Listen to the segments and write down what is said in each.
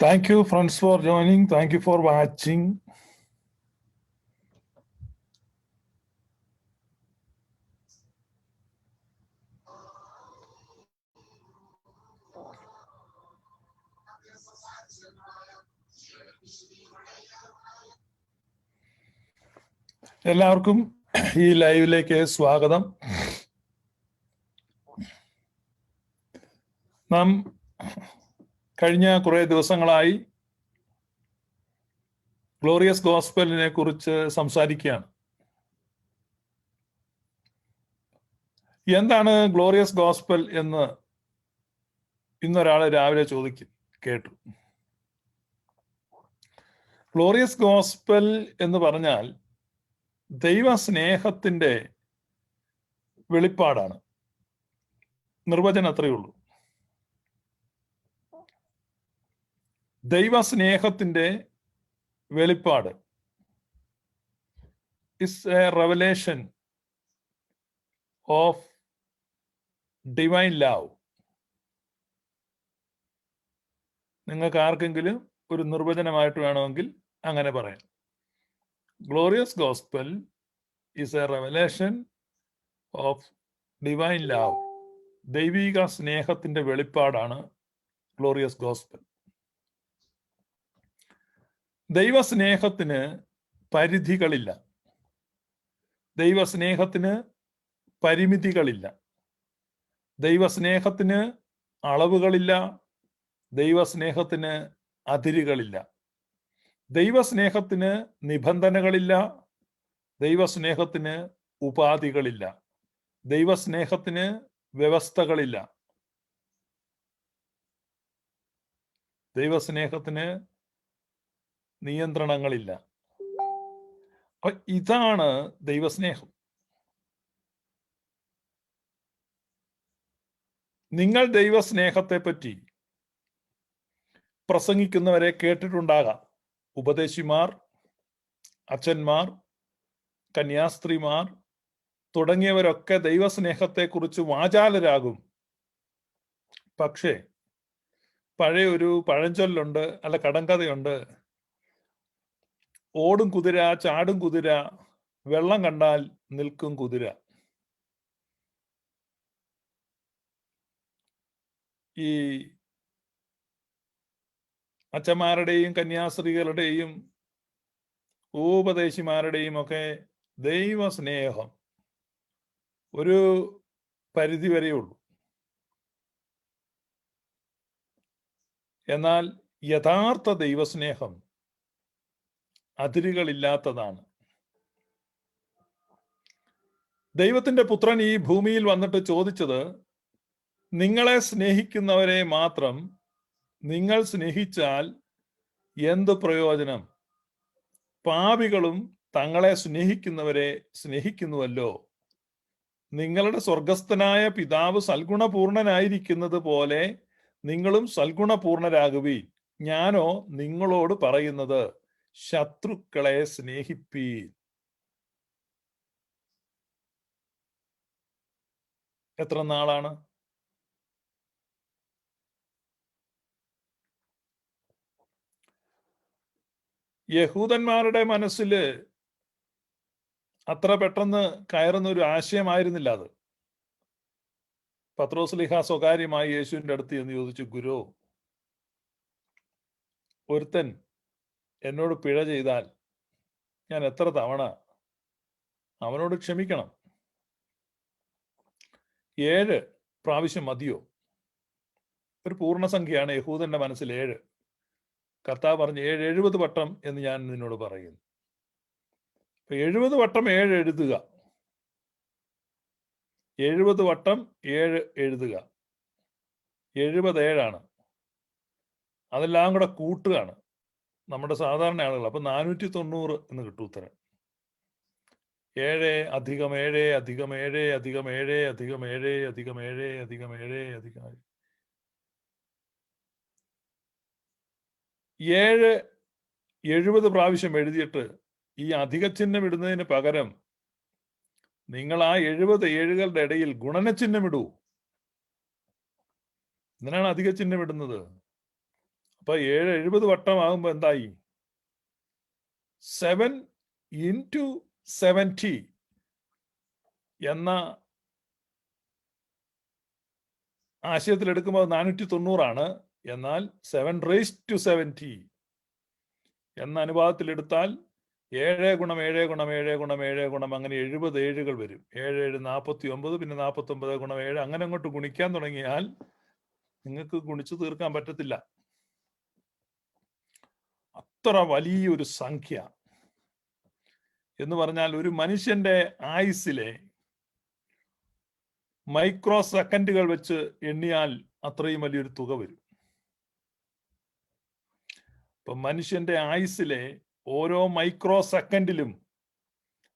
Thank you, friends, for joining. Thank you for watching. എല്ലാവർക്കും ഈ ലൈവിലേക്ക് സ്വാഗതം. നാം കഴിഞ്ഞ കുറെ ദിവസങ്ങളായി ഗ്ലോറിയസ് ഗോസ്പലിനെ കുറിച്ച് സംസാരിക്കുകയാണ്. എന്താണ് ഗ്ലോറിയസ് ഗോസ്പൽ എന്ന് ഇന്നൊരാള് രാവിലെ കേട്ടു. ഗ്ലോറിയസ് ഗോസ്പൽ എന്ന് പറഞ്ഞാൽ ദൈവസ്നേഹത്തിന്റെ വെളിപ്പാടാണ്. നിർവചനം അത്രയേ ഉള്ളൂ. ദൈവസ്നേഹത്തിന്റെ വെളിപ്പാട് is A revelation of divine love. നിങ്ങൾക്ക് ആർക്കെങ്കിലും ഒരു നിർവചനമായിട്ട് വേണമെങ്കിൽ അങ്ങനെ പറയാം. Glorious gospel is A revelation of divine love. ദൈവിക സ്നേഹത്തിന്റെ വെളിപ്പാടാണ് ഗ്ലോറിയസ് ഗോസ്പൽ. ദൈവസ്നേഹത്തിന് പരിധികളില്ല, ദൈവസ്നേഹത്തിന് പരിമിതികളില്ല, ദൈവസ്നേഹത്തിന് അളവുകളില്ല, ദൈവസ്നേഹത്തിന് അതിരുകളില്ല, ദൈവസ്നേഹത്തിന് നിബന്ധനകളില്ല, ദൈവസ്നേഹത്തിന് ഉപാധികളില്ല, ദൈവസ്നേഹത്തിന് വ്യവസ്ഥകളില്ല, ദൈവസ്നേഹത്തിന് നിയന്ത്രണങ്ങളില്ല. ഇതാണ് ദൈവസ്നേഹം. നിങ്ങൾ ദൈവസ്നേഹത്തെ പറ്റി പ്രസംഗിക്കുന്നവരെ കേട്ടിട്ടുണ്ടാകാം. ഉപദേശിമാർ, അച്ഛന്മാർ, കന്യാസ്ത്രീമാർ തുടങ്ങിയവരൊക്കെ ദൈവസ്നേഹത്തെക്കുറിച്ച് വാചാലരാകും. പക്ഷേ പഴയ ഒരു പഴഞ്ചൊല്ലുണ്ട്, അല്ല കടങ്കഥയുണ്ട്. ഓടും കുതിര, ചാടും കുതിര, വെള്ളം കണ്ടാൽ നിൽക്കും കുതിര. ഈ അച്ഛന്മാരുടെയും കന്യാസ്ത്രീകളുടെയും ഉപദേശിമാരുടെയും ഒക്കെ ദൈവസ്നേഹം ഒരു പരിധി വരെയുള്ളൂ. എന്നാൽ യഥാർത്ഥ ദൈവസ്നേഹം അതിരുകളില്ലാത്തതാണ്. ദൈവത്തിന്റെ പുത്രൻ ഈ ഭൂമിയിൽ വന്നിട്ട് ചോദിച്ചത്, നിങ്ങളെ സ്നേഹിക്കുന്നവരെ മാത്രം നിങ്ങൾ സ്നേഹിച്ചാൽ എന്ത് പ്രയോജനം? പാപികളും തങ്ങളെ സ്നേഹിക്കുന്നവരെ സ്നേഹിക്കുന്നുവല്ലോ. നിങ്ങളുടെ സ്വർഗസ്ഥനായ പിതാവ് സൽഗുണപൂർണനായിരിക്കുന്നത് പോലെ നിങ്ങളും സൽഗുണപൂർണരാകുവീൻ. ഞാനോ നിങ്ങളോട് പറയുന്നത്, ശത്രുക്കളെ സ്നേഹിപ്പീൻ. എത്ര നാളാണ്? യഹൂദന്മാരുടെ മനസ്സില് അത്ര പെട്ടെന്ന് കയറുന്ന ഒരു ആശയമായിരുന്നില്ല അത്. പത്രോസ്ലീഹ സ്വകാര്യമായി യേശുവിന്റെ അടുത്ത് എന്ന് ചോദിച്ചു, ഗുരു, ഒരുത്തൻ എന്നോട് പിഴ ചെയ്താൽ ഞാൻ എത്ര തവണ അവനോട് ക്ഷമിക്കണം? 7 പ്രാവശ്യം മതിയോ? ഒരു പൂർണ്ണസംഖ്യയാണ് യഹൂദന്റെ മനസ്സിൽ 7. കർത്താവ് പറഞ്ഞു 70 വട്ടം എന്ന് ഞാൻ നിന്നോട് പറയുന്നു. 70 വട്ടം 7 എഴുതുക. 70 വട്ടം 7 എഴുതുക. 77 അതെല്ലാം കൂടെ കൂട്ടുകയാണ് നമ്മുടെ സാധാരണ ആളുകൾ. അപ്പൊ 490 എന്ന് കിട്ടും ഉത്തരം. 7 അധികം 7 അധികം 7 അധികം 7 അധികം 7 അധികം 7 അധികം 7 അധികം 7 70 പ്രാവശ്യം എഴുതിയിട്ട് ഈ അധിക ചിഹ്നം ഇടുന്നതിന് പകരം നിങ്ങൾ ആ 70 ഏഴുകളുടെ ഇടയിൽ ഗുണനചിഹ്നം ഇടൂ. എന്തിനാണ് അധിക ചിഹ്നം ഇടുന്നത്? അപ്പൊ 7 70 വട്ടമാകുമ്പോ എന്തായി? 7 into 70 എന്ന ആശയത്തിൽ എടുക്കുമ്പോൾ 490 എന്നാൽ 7 raised to 70 എന്ന അനുപാതത്തിൽ എടുത്താൽ 7 ഗുണം 7 ഗുണം 7 ഗുണം 7 ഗുണം അങ്ങനെ 70 ഏഴുകൾ വരും. 7 7 49, പിന്നെ 49 ഗുണം 7 അങ്ങനെ അങ്ങോട്ട് ഗുണിക്കാൻ തുടങ്ങിയാൽ നിങ്ങൾക്ക് ഗുണിച്ചു തീർക്കാൻ പറ്റത്തില്ല. അത്ര വലിയൊരു സംഖ്യ എന്ന് പറഞ്ഞാൽ ഒരു മനുഷ്യന്റെ ആയുസ്സിലെ മൈക്രോ സെക്കൻഡുകൾ വെച്ച് എണ്ണിയാൽ അത്രയും വലിയൊരു തുക വരും. ഇപ്പൊ മനുഷ്യന്റെ ആയുസ്സിലെ ഓരോ മൈക്രോ സെക്കൻഡിലും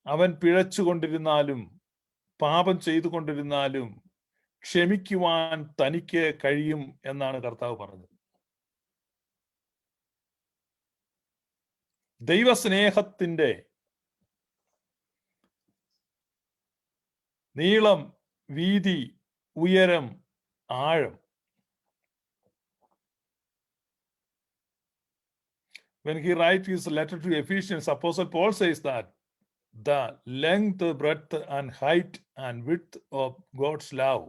അവൻ പിഴച്ചുകൊണ്ടിരുന്നാലും പാപം ചെയ്തുകൊണ്ടിരുന്നാലും ക്ഷമിക്കുവാൻ തനിക്ക് കഴിയും എന്നാണ് കർത്താവ് പറഞ്ഞത്. ദൈവസ്നേഹത്തിന്റെ നീളം, വീതി, ഉയരം, ആഴം. When he writes his letter to Ephesians, Apostle Paul says that the length, breadth and height and width of God's love.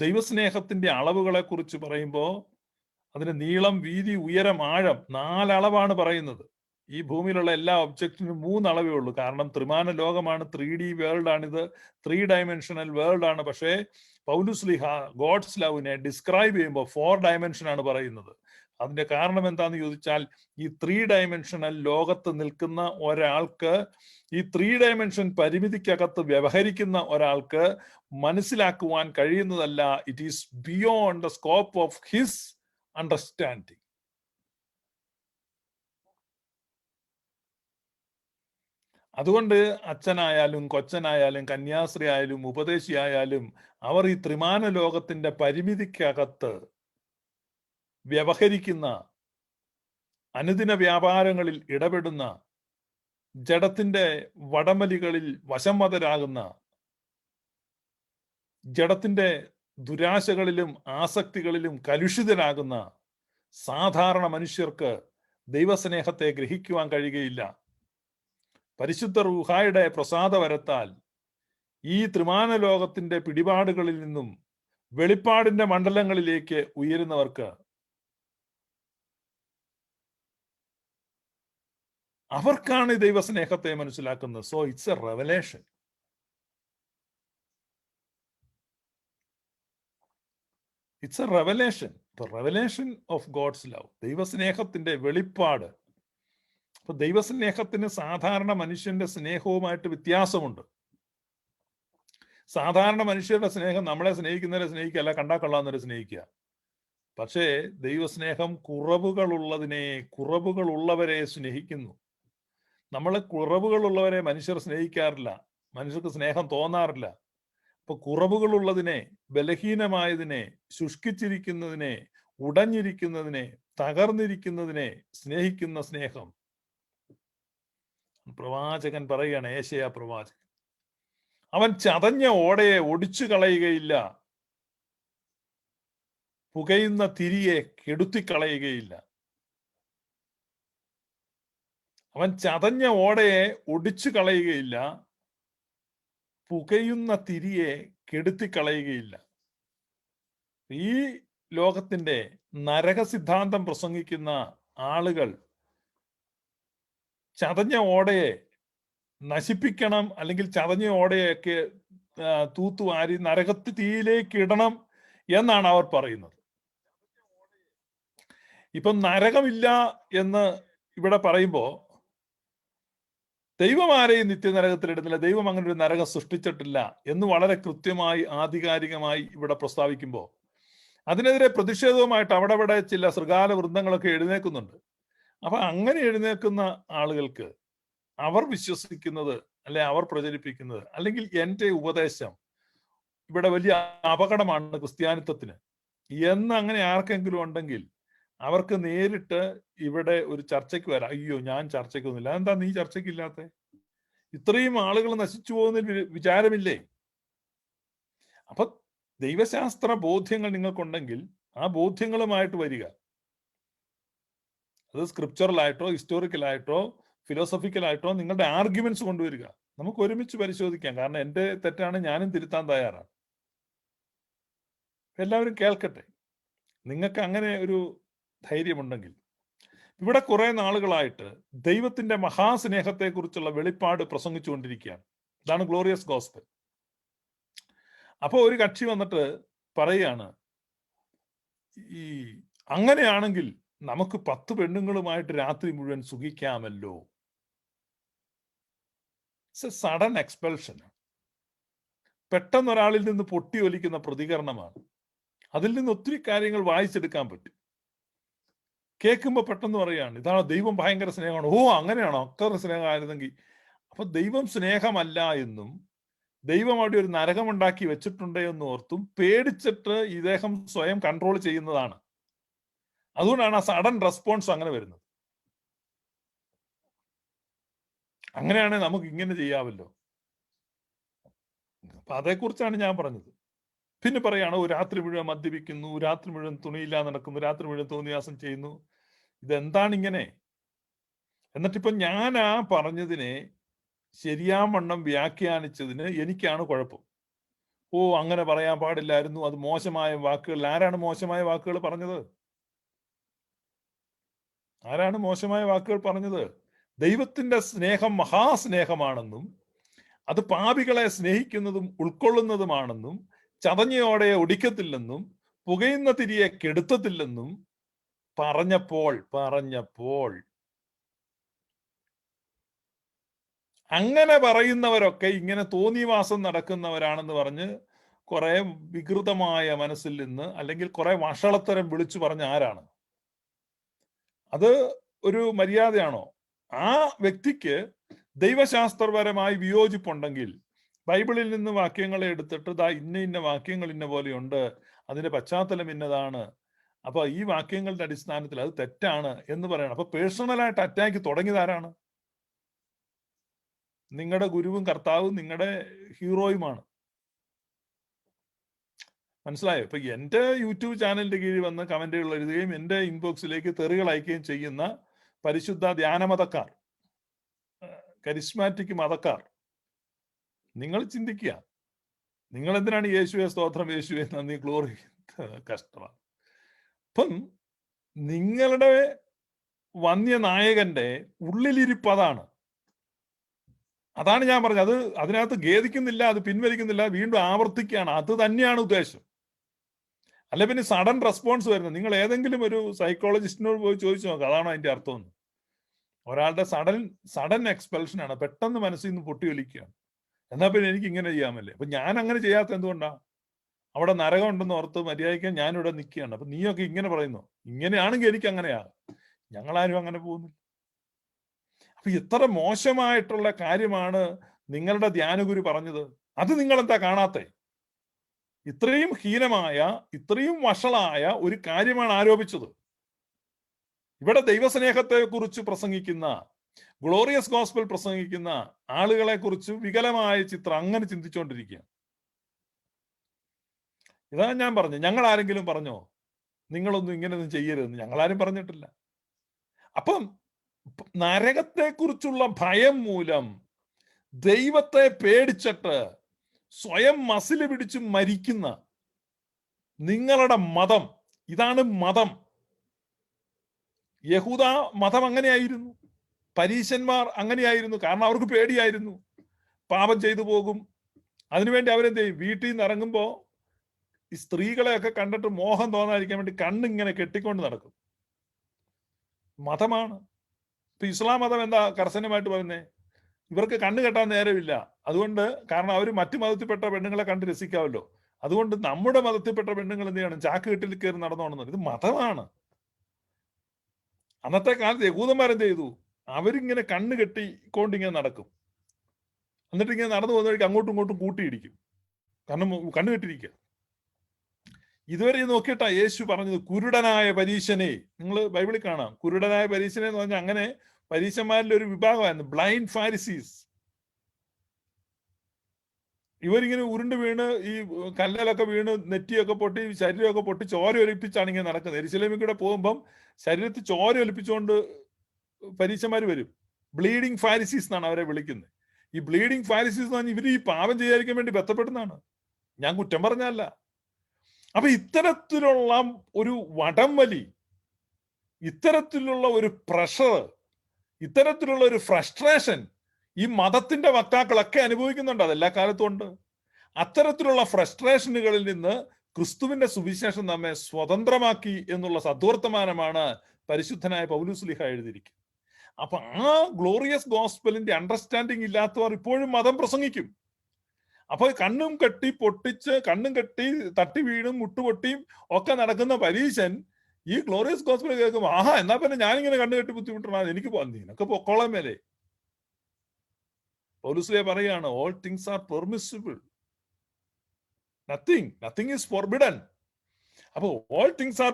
ദൈവസ്നേഹത്തിന്റെ അളവുകളെ കുറിച്ച് പറയുമ്പോൾ അതിന് നീളം, വീതി, ഉയരം, ആഴം 4 അളവാണ് പറയുന്നത്. ഈ ഭൂമിയിലുള്ള എല്ലാ ഒബ്ജക്റ്റിനും 3 അളവേ ഉള്ളൂ. കാരണം ത്രിമാന ലോകമാണ്, 3D വേൾഡ് ആണിത്, 3 ഡയമെൻഷണൽ വേൾഡ് ആണ്. പക്ഷേ പൗലുസ്ലിഹ ഗോഡ്സ് ലവിനെ ഡിസ്ക്രൈബ് ചെയ്യുമ്പോൾ 4 ഡയമെൻഷൻ ആണ് പറയുന്നത്. അതിന്റെ കാരണം എന്താന്ന് ചോദിച്ചാൽ, ഈ 3 ഡയമെൻഷണൽ ലോകത്ത് നിൽക്കുന്ന ഒരാൾക്ക്, ഈ 3 ഡയമെൻഷൻ പരിമിതിക്കകത്ത് വ്യവഹരിക്കുന്ന ഒരാൾക്ക് മനസ്സിലാക്കുവാൻ കഴിയുന്നതല്ല. It is beyond the scope of his understanding. അതുകൊണ്ട് അച്ഛനായാലും കൊച്ചനായാലും കന്യാസ്ത്രീ ആയാലും ഉപദേശിയായാലും അവർ ഈ ത്രിമാന ലോകത്തിന്റെ പരിമിതിക്കകത്ത് വ്യവഹരിക്കുന്ന, അനുദിന വ്യാപാരങ്ങളിൽ ഇടപെടുന്ന, ജഡത്തിന്റെ വടംവലികളിൽ വശംവദരാകുന്ന, ജഡത്തിന്റെ ദുരാശകളിലും ആസക്തികളിലും കലുഷിതരാകുന്ന സാധാരണ മനുഷ്യർക്ക് ദൈവസ്നേഹത്തെ ഗ്രഹിക്കുവാൻ കഴിയുകയില്ല. പരിശുദ്ധ റൂഹായുടെ പ്രസാദവരത്താൽ ഈ ത്രിമാന ലോകത്തിന്റെ പിടിപാടുകളിൽ നിന്നും വെളിപ്പാടിന്റെ മണ്ഡലങ്ങളിലേക്ക് ഉയരുന്നവർക്ക് അവർക്കാണ് ദൈവസ്നേഹത്തെ മനസ്സിലാക്കുന്നത്. So it's a revelation. It's a revelation, the revelation of God's love. ദൈവസ്നേഹത്തിന്റെ വെളിപ്പാട്. അപ്പൊ ദൈവസ്നേഹത്തിന് സാധാരണ മനുഷ്യന്റെ സ്നേഹവുമായിട്ട് വ്യത്യാസമുണ്ട്. സാധാരണ മനുഷ്യരുടെ സ്നേഹം നമ്മളെ സ്നേഹിക്കുന്നവരെ സ്നേഹിക്കുക, അല്ല കണ്ടാ കൊള്ളാവുന്നവരെ സ്നേഹിക്കുക. പക്ഷേ ദൈവസ്നേഹം കുറവുകളുള്ളവരെ സ്നേഹിക്കുന്നു. നമ്മളെ കുറവുകളുള്ളവരെ മനുഷ്യർ സ്നേഹിക്കാറില്ല, മനുഷ്യർക്ക് സ്നേഹം തോന്നാറില്ല. അപ്പൊ കുറവുകളുള്ളതിനെ, ബലഹീനമായതിനെ, ശുഷ്കിച്ചിരിക്കുന്നതിനെ, ഉടഞ്ഞിരിക്കുന്നതിനെ, തകർന്നിരിക്കുന്നതിനെ സ്നേഹിക്കുന്ന സ്നേഹം. പ്രവാചകൻ പറയുകയാണ്, ഏശയ്യാ പ്രവാചകൻ, അവൻ ചതഞ്ഞ ഓടയെ ഒടിച്ചു കളയുകയില്ല, പുകയുന്ന തിരിയെ കെടുത്തിക്കളയുകയില്ല. അവൻ ചതഞ്ഞ ഓടയെ ഒടിച്ചു കളയുകയില്ല, പുകയുന്ന തിരിയെ കെടുത്തിക്കളയുകയില്ല. ഈ ലോകത്തിന്റെ നരക സിദ്ധാന്തം പ്രസംഗിക്കുന്ന ആളുകൾ ചതഞ്ഞ ഓടയെ നശിപ്പിക്കണം, അല്ലെങ്കിൽ ചതഞ്ഞ ഓടയൊക്കെ തൂത്തുവാരി നരകത്ത് തീയിലേക്ക് ഇടണം എന്നാണ് അവർ പറയുന്നത്. ഇപ്പം നരകമില്ല എന്ന് ഇവിടെ പറയുമ്പോ ദൈവം ആരെയും നിത്യനരകത്തിൽ ഇടുന്നില്ല, ദൈവം അങ്ങനെ ഒരു നരകം സൃഷ്ടിച്ചിട്ടില്ല എന്ന് വളരെ കൃത്യമായി ആധികാരികമായി ഇവിടെ പ്രസ്താവിക്കുമ്പോൾ അതിനെതിരെ പ്രതിഷേധവുമായിട്ട് അവിടെ ചില ശൃഗാല വൃന്ദങ്ങളൊക്കെ എഴുന്നേൽക്കുന്നുണ്ട്. അപ്പൊ അങ്ങനെ എഴുന്നേൽക്കുന്ന ആളുകൾക്ക് അവർ വിശ്വസിക്കുന്നത്, അല്ലെ അവർ പ്രചരിപ്പിക്കുന്നത്, അല്ലെങ്കിൽ എന്റെ ഉപദേശം ഇവിടെ വലിയ അപകടമാണ് ക്രിസ്ത്യാനിത്വത്തിന് എന്ന് അങ്ങനെ ആർക്കെങ്കിലും ഉണ്ടെങ്കിൽ അവർക്ക് നേരിട്ട് ഇവിടെ ഒരു ചർച്ചയ്ക്ക് വരാം. അയ്യോ, ഞാൻ ചർച്ചയ്ക്കൊന്നുമില്ല. എന്താ നീ ചർച്ചയ്ക്കില്ലാത്ത? ഇത്രയും ആളുകൾ നശിച്ചു പോകുന്നതിൽ വിചാരമില്ലേ? അപ്പൊ ദൈവശാസ്ത്ര ബോധ്യങ്ങൾ നിങ്ങൾക്കുണ്ടെങ്കിൽ ആ ബോധ്യങ്ങളുമായിട്ട് വരിക. അത് സ്ക്രിപ്ചറലായിട്ടോ ഹിസ്റ്റോറിക്കലായിട്ടോ ഫിലോസഫിക്കലായിട്ടോ നിങ്ങളുടെ ആർഗ്യുമെന്റ്സ് കൊണ്ടുവരിക. നമുക്ക് ഒരുമിച്ച് പരിശോധിക്കാം. കാരണം എൻ്റെ തെറ്റാണ്, ഞാനും തിരുത്താൻ തയ്യാറാണ്. എല്ലാവരും കേൾക്കട്ടെ. നിങ്ങൾക്ക് അങ്ങനെ ഒരു ധൈര്യമുണ്ടെങ്കിൽ. ഇവിടെ കുറെ നാളുകളായിട്ട് ദൈവത്തിന്റെ മഹാസ്നേഹത്തെക്കുറിച്ചുള്ള വെളിപ്പാട് പ്രസംഗിച്ചുകൊണ്ടിരിക്കുകയാണ്. ഇതാണ് ഗ്ലോറിയസ് ഗോസ്പൽ. അപ്പോൾ ഒരു കക്ഷി വന്നിട്ട് പറയുകയാണ്, ഈ അങ്ങനെയാണെങ്കിൽ നമുക്ക് 10 പെണ്ണുങ്ങളുമായിട്ട് രാത്രി മുഴുവൻ സുഖിക്കാമല്ലോ. സഡൻ എക്സ്പെൽഷൻ, പെട്ടെന്ന് ഒരാളിൽ നിന്ന് പൊട്ടി ഒലിക്കുന്ന പ്രതികരണമാണ്. അതിൽ നിന്ന് ഒത്തിരി കാര്യങ്ങൾ വായിച്ചെടുക്കാൻ പറ്റും. കേൾക്കുമ്പോൾ പെട്ടെന്ന് പറയാണ്, ഇതാണ് ദൈവം ഭയങ്കര സ്നേഹമാണ്. ഓ അങ്ങനെയാണോ? അത്ര സ്നേഹമായിരുന്നെങ്കിൽ. അപ്പൊ ദൈവം സ്നേഹമല്ല എന്നും ദൈവം അവിടെ ഒരു നരകമുണ്ടാക്കി വെച്ചിട്ടുണ്ട് എന്ന് ഓർത്തും പേടിച്ചിട്ട് ഇദ്ദേഹം സ്വയം കൺട്രോൾ ചെയ്യുന്നതാണ്. അതുകൊണ്ടാണ് ആ സഡൻ റെസ്പോൺസ് അങ്ങനെ വരുന്നത്. അങ്ങനെയാണെങ്കിൽ നമുക്ക് ഇങ്ങനെ ചെയ്യാമല്ലോ. അപ്പൊ അതേക്കുറിച്ചാണ് ഞാൻ പറഞ്ഞത്. പിന്നെ പറയാണ്, രാത്രി മുഴുവൻ മദ്യപിക്കുന്നു, രാത്രി മുഴുവൻ തുണിയില്ലാതെ നടക്കുന്നു, രാത്രി മുഴുവൻ തോന്നിയാസം ചെയ്യുന്നു. ഇതെന്താണ് ഇങ്ങനെ? എന്നിട്ടിപ്പൊ ഞാൻ ആ പറഞ്ഞതിനെ ശരിയാവണ്ണം വ്യാഖ്യാനിച്ചതിന് എനിക്കാണ് കുഴപ്പം. ഓ അങ്ങനെ പറയാൻ പാടില്ലായിരുന്നു, അത് മോശമായ വാക്കുകൾ. ആരാണ് മോശമായ വാക്കുകൾ പറഞ്ഞത്? ആരാണ് മോശമായ വാക്കുകൾ പറഞ്ഞത്? ദൈവത്തിന്റെ സ്നേഹം മഹാസ്നേഹമാണെന്നും അത് പാപികളെ സ്നേഹിക്കുന്നതും ഉൾക്കൊള്ളുന്നതുമാണെന്നും ചതഞ്ഞയോടെ ഒടിക്കത്തില്ലെന്നും പുകയുന്ന തിരിയെ കെടുത്തത്തില്ലെന്നും പറഞ്ഞപ്പോൾ അങ്ങനെ പറയുന്നവരൊക്കെ ഇങ്ങനെ തോന്നിവാസം നടക്കുന്നവരാണെന്ന് പറഞ്ഞ് കുറെ വികൃതമായ മനസ്സിൽ നിന്ന് അല്ലെങ്കിൽ കുറെ വഷളത്തരം വിളിച്ചു പറഞ്ഞ ആരാണ്? അത് ഒരു മര്യാദയാണോ? ആ വ്യക്തിക്ക് ദൈവശാസ്ത്രപരമായി വിയോജിപ്പുണ്ടെങ്കിൽ ബൈബിളിൽ നിന്ന് വാക്യങ്ങളെ എടുത്തിട്ട് ഇന്ന വാക്യങ്ങൾ ഇന്ന പോലെയുണ്ട്, അതിന്റെ പശ്ചാത്തലം ഇന്നതാണ്, അപ്പൊ ഈ വാക്യങ്ങളുടെ അടിസ്ഥാനത്തിൽ അത് തെറ്റാണ് എന്ന് പറയണം. അപ്പൊ പേഴ്സണലായിട്ട് അറ്റാക്ക് തുടങ്ങിയതാരാണ്? നിങ്ങളുടെ ഗുരുവും കർത്താവും നിങ്ങളുടെ ഹീറോയുമാണ്. മനസ്സിലായോ? ഇപ്പൊ എന്റെ യൂട്യൂബ് ചാനലിന്റെ കീഴിൽ വന്ന് കമന്റുകൾ എഴുതുകയും എന്റെ ഇൻബോക്സിലേക്ക് തെറികൾ അയക്കുകയും ചെയ്യുന്ന പരിശുദ്ധ ധ്യാനമതക്കാർ, കരിസ്മാറ്റിക് മതക്കാർ, നിങ്ങൾ ചിന്തിക്കുക, നിങ്ങൾ എന്തിനാണ് യേശുവെ സ്തോത്രം, യേശുവെ നന്ദി, ഗ്ലോറി? കഷ്ടമാണ്. അപ്പം നിങ്ങളുടെ വന്യനായകന്റെ ഉള്ളിലിരിപ്പ് അതാണ് ഞാൻ പറഞ്ഞത്. അത് അതിനകത്ത് ഖേദിക്കുന്നില്ല, അത് പിൻവലിക്കുന്നില്ല, വീണ്ടും ആവർത്തിക്കുകയാണ്. അത് തന്നെയാണ് ഉദ്ദേശം. അല്ല പിന്നെ സഡൻ റെസ്പോൺസ് വരുന്നത്. നിങ്ങൾ ഏതെങ്കിലും ഒരു സൈക്കോളജിസ്റ്റിനോട് പോയി ചോദിച്ചു നോക്കുക, അതാണ് അതിന്റെ അർത്ഥം. ഒരാളുടെ സഡൻ എക്സ്പെൽഷൻ ആണ്, പെട്ടെന്ന് മനസ്സിൽ നിന്ന് പൊട്ടി ഒലിക്കുകയാണ്. എന്നാ പിന്നെ എനിക്ക് ഇങ്ങനെ ചെയ്യാമല്ലേ? അപ്പൊ ഞാൻ അങ്ങനെ ചെയ്യാത്ത എന്തുകൊണ്ടാ? അവിടെ നരകം ഉണ്ടെന്ന് ഓർത്ത് മര്യാദയ്ക്ക് ഞാനിവിടെ നിൽക്കുകയാണ്. അപ്പൊ നീയൊക്കെ ഇങ്ങനെ പറയുന്നു. ഇങ്ങനെയാണെങ്കിൽ എനിക്ക് അങ്ങനെയാ. ഞങ്ങളാരും അങ്ങനെ പോകുന്നില്ല. അപ്പൊ എത്ര മോശമായിട്ടുള്ള കാര്യമാണ് നിങ്ങളുടെ ധ്യാനഗുരു പറഞ്ഞത്. അത് നിങ്ങൾ എന്താ കാണാത്തെ? ഇത്രയും ഹീനമായ, ഇത്രയും വഷളായ ഒരു കാര്യമാണ് ആരോപിച്ചത്. ഇവിടെ ദൈവസ്നേഹത്തെ കുറിച്ച് പ്രസംഗിക്കുന്ന, ഗ്ലോറിയസ് ഗോസ്പൽ പ്രസംഗിക്കുന്ന ആളുകളെ കുറിച്ച് വികലമായ ചിത്രം അങ്ങനെ ചിന്തിച്ചുകൊണ്ടിരിക്കുക. ഇതാണ് ഞാൻ പറഞ്ഞു. ഞങ്ങൾ ആരെങ്കിലും പറഞ്ഞോ നിങ്ങളൊന്നും ഇങ്ങനെയൊന്നും ചെയ്യരുതെന്ന്? ഞങ്ങളാരും പറഞ്ഞിട്ടില്ല. അപ്പം നരകത്തെക്കുറിച്ചുള്ള ഭയം മൂലം ദൈവത്തെ പേടിച്ചിട്ട് സ്വയം മസില് പിടിച്ച് മരിക്കുന്ന നിങ്ങളുടെ മതം, ഇതാണ് മതം. യഹൂദ മതം അങ്ങനെയായിരുന്നു, പരീശന്മാർ അങ്ങനെയായിരുന്നു. കാരണം അവർക്ക് പേടിയായിരുന്നു, പാപം ചെയ്തു പോകും. അതിനുവേണ്ടി അവരെന്ത് ചെയ്യും? വീട്ടിൽ നിന്ന് ഇറങ്ങുമ്പോ ഈ സ്ത്രീകളെയൊക്കെ കണ്ടിട്ട് മോഹം തോന്നാതിരിക്കാൻ വേണ്ടി കണ്ണിങ്ങനെ കെട്ടിക്കൊണ്ട് നടക്കും. മതമാണ്. ഇപ്പൊ ഇസ്ലാം മതം എന്താ കർശനമായിട്ട് പറയുന്നേ? ഇവർക്ക് കണ്ണ് കെട്ടാൻ നേരമില്ല. അതുകൊണ്ട്, കാരണം അവർ മറ്റു മതത്തിൽപ്പെട്ട പെണ്ണുങ്ങളെ കണ്ട് രസിക്കാമല്ലോ. അതുകൊണ്ട് നമ്മുടെ മതത്തിൽപ്പെട്ട പെണ്ണുങ്ങൾ എന്ത് ചെയ്യണം? ചാക്കുകെട്ടിൽ കയറി നടന്നോണമെന്ന്. ഇത് മതമാണ്. അന്നത്തെ കാലത്ത് യഹൂദന്മാരെന്ത് ചെയ്തു? അവരിങ്ങനെ കണ്ണ് കെട്ടിക്കൊണ്ടിങ്ങനെ നടക്കും. എന്നിട്ട് ഇങ്ങനെ നടന്നു പോകുന്ന വഴിക്ക് അങ്ങോട്ടും ഇങ്ങോട്ടും കൂട്ടിയിടിക്കും. കാരണം കണ്ണ് കെട്ടിരിക്കുക. ഇതുവരെ നോക്കിയിട്ടാ യേശു പറഞ്ഞത് കുരുടനായ പരീശനെ. നിങ്ങൾ ബൈബിളിൽ കാണാം, കുരുടനായ പരീശനെ എന്ന് പറഞ്ഞാൽ അങ്ങനെ പരീശന്മാരിൽ ഒരു വിഭാഗമായിരുന്നു, ബ്ലൈൻഡ് ഫാരിസീസ്. ഇവരിങ്ങനെ ഉരുണ്ട് വീണ് ഈ കല്ലലൊക്കെ വീണ് നെറ്റിയൊക്കെ പൊട്ടി ശരീരമൊക്കെ പൊട്ടി ചോര ഒലിപ്പിച്ചാണ് ഇങ്ങനെ നടക്കുന്നത്. യെരൂശലേമിൽ കൂടെ പോകുമ്പം ശരീരത്തിൽ ചോര ഒലിപ്പിച്ചുകൊണ്ട് പരീശന്മാർ വരും. ബ്ലീഡിങ് ഫാരിസീസ് എന്നാണ് അവരെ വിളിക്കുന്നത്. ഈ ബ്ലീഡിങ് ഫാരിസീസ് എന്ന് പറഞ്ഞാൽ ഇവർ ഈ പാപം ചെയ്യാതിരിക്കാൻ വേണ്ടി ബന്ധപ്പെടുന്നതാണ്. ഞാൻ കുറ്റം പറഞ്ഞല്ല. അപ്പൊ ഇത്തരത്തിലുള്ള ഒരു വടംവലി, ഇത്തരത്തിലുള്ള ഒരു പ്രഷർ, ഇത്തരത്തിലുള്ള ഒരു ഫ്രസ്ട്രേഷൻ ഈ മതത്തിന്റെ വക്താക്കളൊക്കെ അനുഭവിക്കുന്നുണ്ട്. അതെല്ലാ കാലത്തും ഉണ്ട്. അത്തരത്തിലുള്ള ഫ്രസ്ട്രേഷനുകളിൽ നിന്ന് ക്രിസ്തുവിന്റെ സുവിശേഷം നമ്മെ സ്വതന്ത്രമാക്കി എന്നുള്ള സദ്വർത്തമാനമാണ് പരിശുദ്ധനായ പൗലോസ് എഴുതിയിരിക്കുന്നത്. അപ്പൊ ആ ഗ്ലോറിയസ് ഗോസ്പലിന്റെ അണ്ടർസ്റ്റാൻഡിങ് ഇല്ലാത്തവർ ഇപ്പോഴും മതം പ്രസംഗിക്കും. അപ്പൊ കണ്ണും കെട്ടി പൊട്ടിച്ച്, കണ്ണും കെട്ടി തട്ടി വീണും മുട്ടുപൊട്ടിയും ഒക്കെ നടക്കുന്ന പരീശൻ ഈ ഗ്ലോറിയസ് ഗോസ്പൽ കേൾക്കുമ്പോൾ ആഹാ, എന്നാ പിന്നെ ഞാനിങ്ങനെ കണ്ണു കെട്ടി ബുദ്ധിമുട്ടണം, എനിക്ക് നിനക്ക് പൊക്കോളം മേലെ. പൗലോസ് പറയാണ്, all things are permissible, nothing is forbidden. അപ്പൊ all things are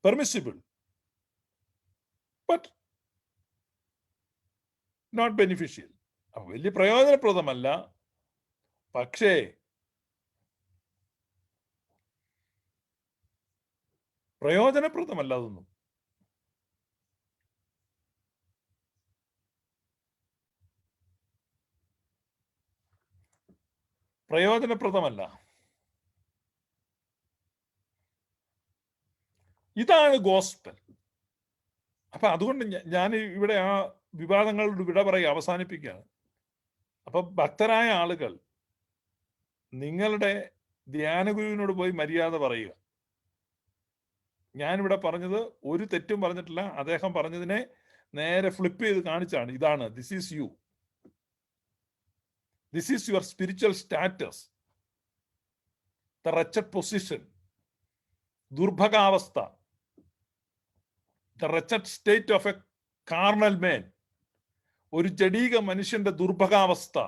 permissible but not beneficial. അപ്പൊ വലിയ പ്രയോജനപ്രദമല്ല, പക്ഷേ പ്രയോജനപ്രദമല്ല അതൊന്നും. പ്രയോജനപ്രദമല്ല. ഇതാണ് ഗോസ്പൽ. അപ്പൊ അതുകൊണ്ട് ഞാൻ ഇവിടെ ആ വിവാദങ്ങളുടെ വിട പറയുക അവസാനിപ്പിക്കുകയാണ്. അപ്പൊ ഭക്തരായ ആളുകൾ നിങ്ങളുടെ ധ്യാനഗുരുവിനോട് പോയി മര്യാദ പറയുക. ഞാനിവിടെ പറഞ്ഞത് ഒരു തെറ്റും പറഞ്ഞിട്ടില്ല. അദ്ദേഹം പറഞ്ഞതിനെ നേരെ ഫ്ലിപ്പ് ചെയ്ത് കാണിച്ചാണ്. ഇതാണ്, this is you, this is your spiritual status, the wretched position, ദുർഭഗാവസ്ഥ, the wretched state of a carnal man, ഒരു ജഡീക മനുഷ്യന്റെ ദുർഭഗാവസ്ഥ,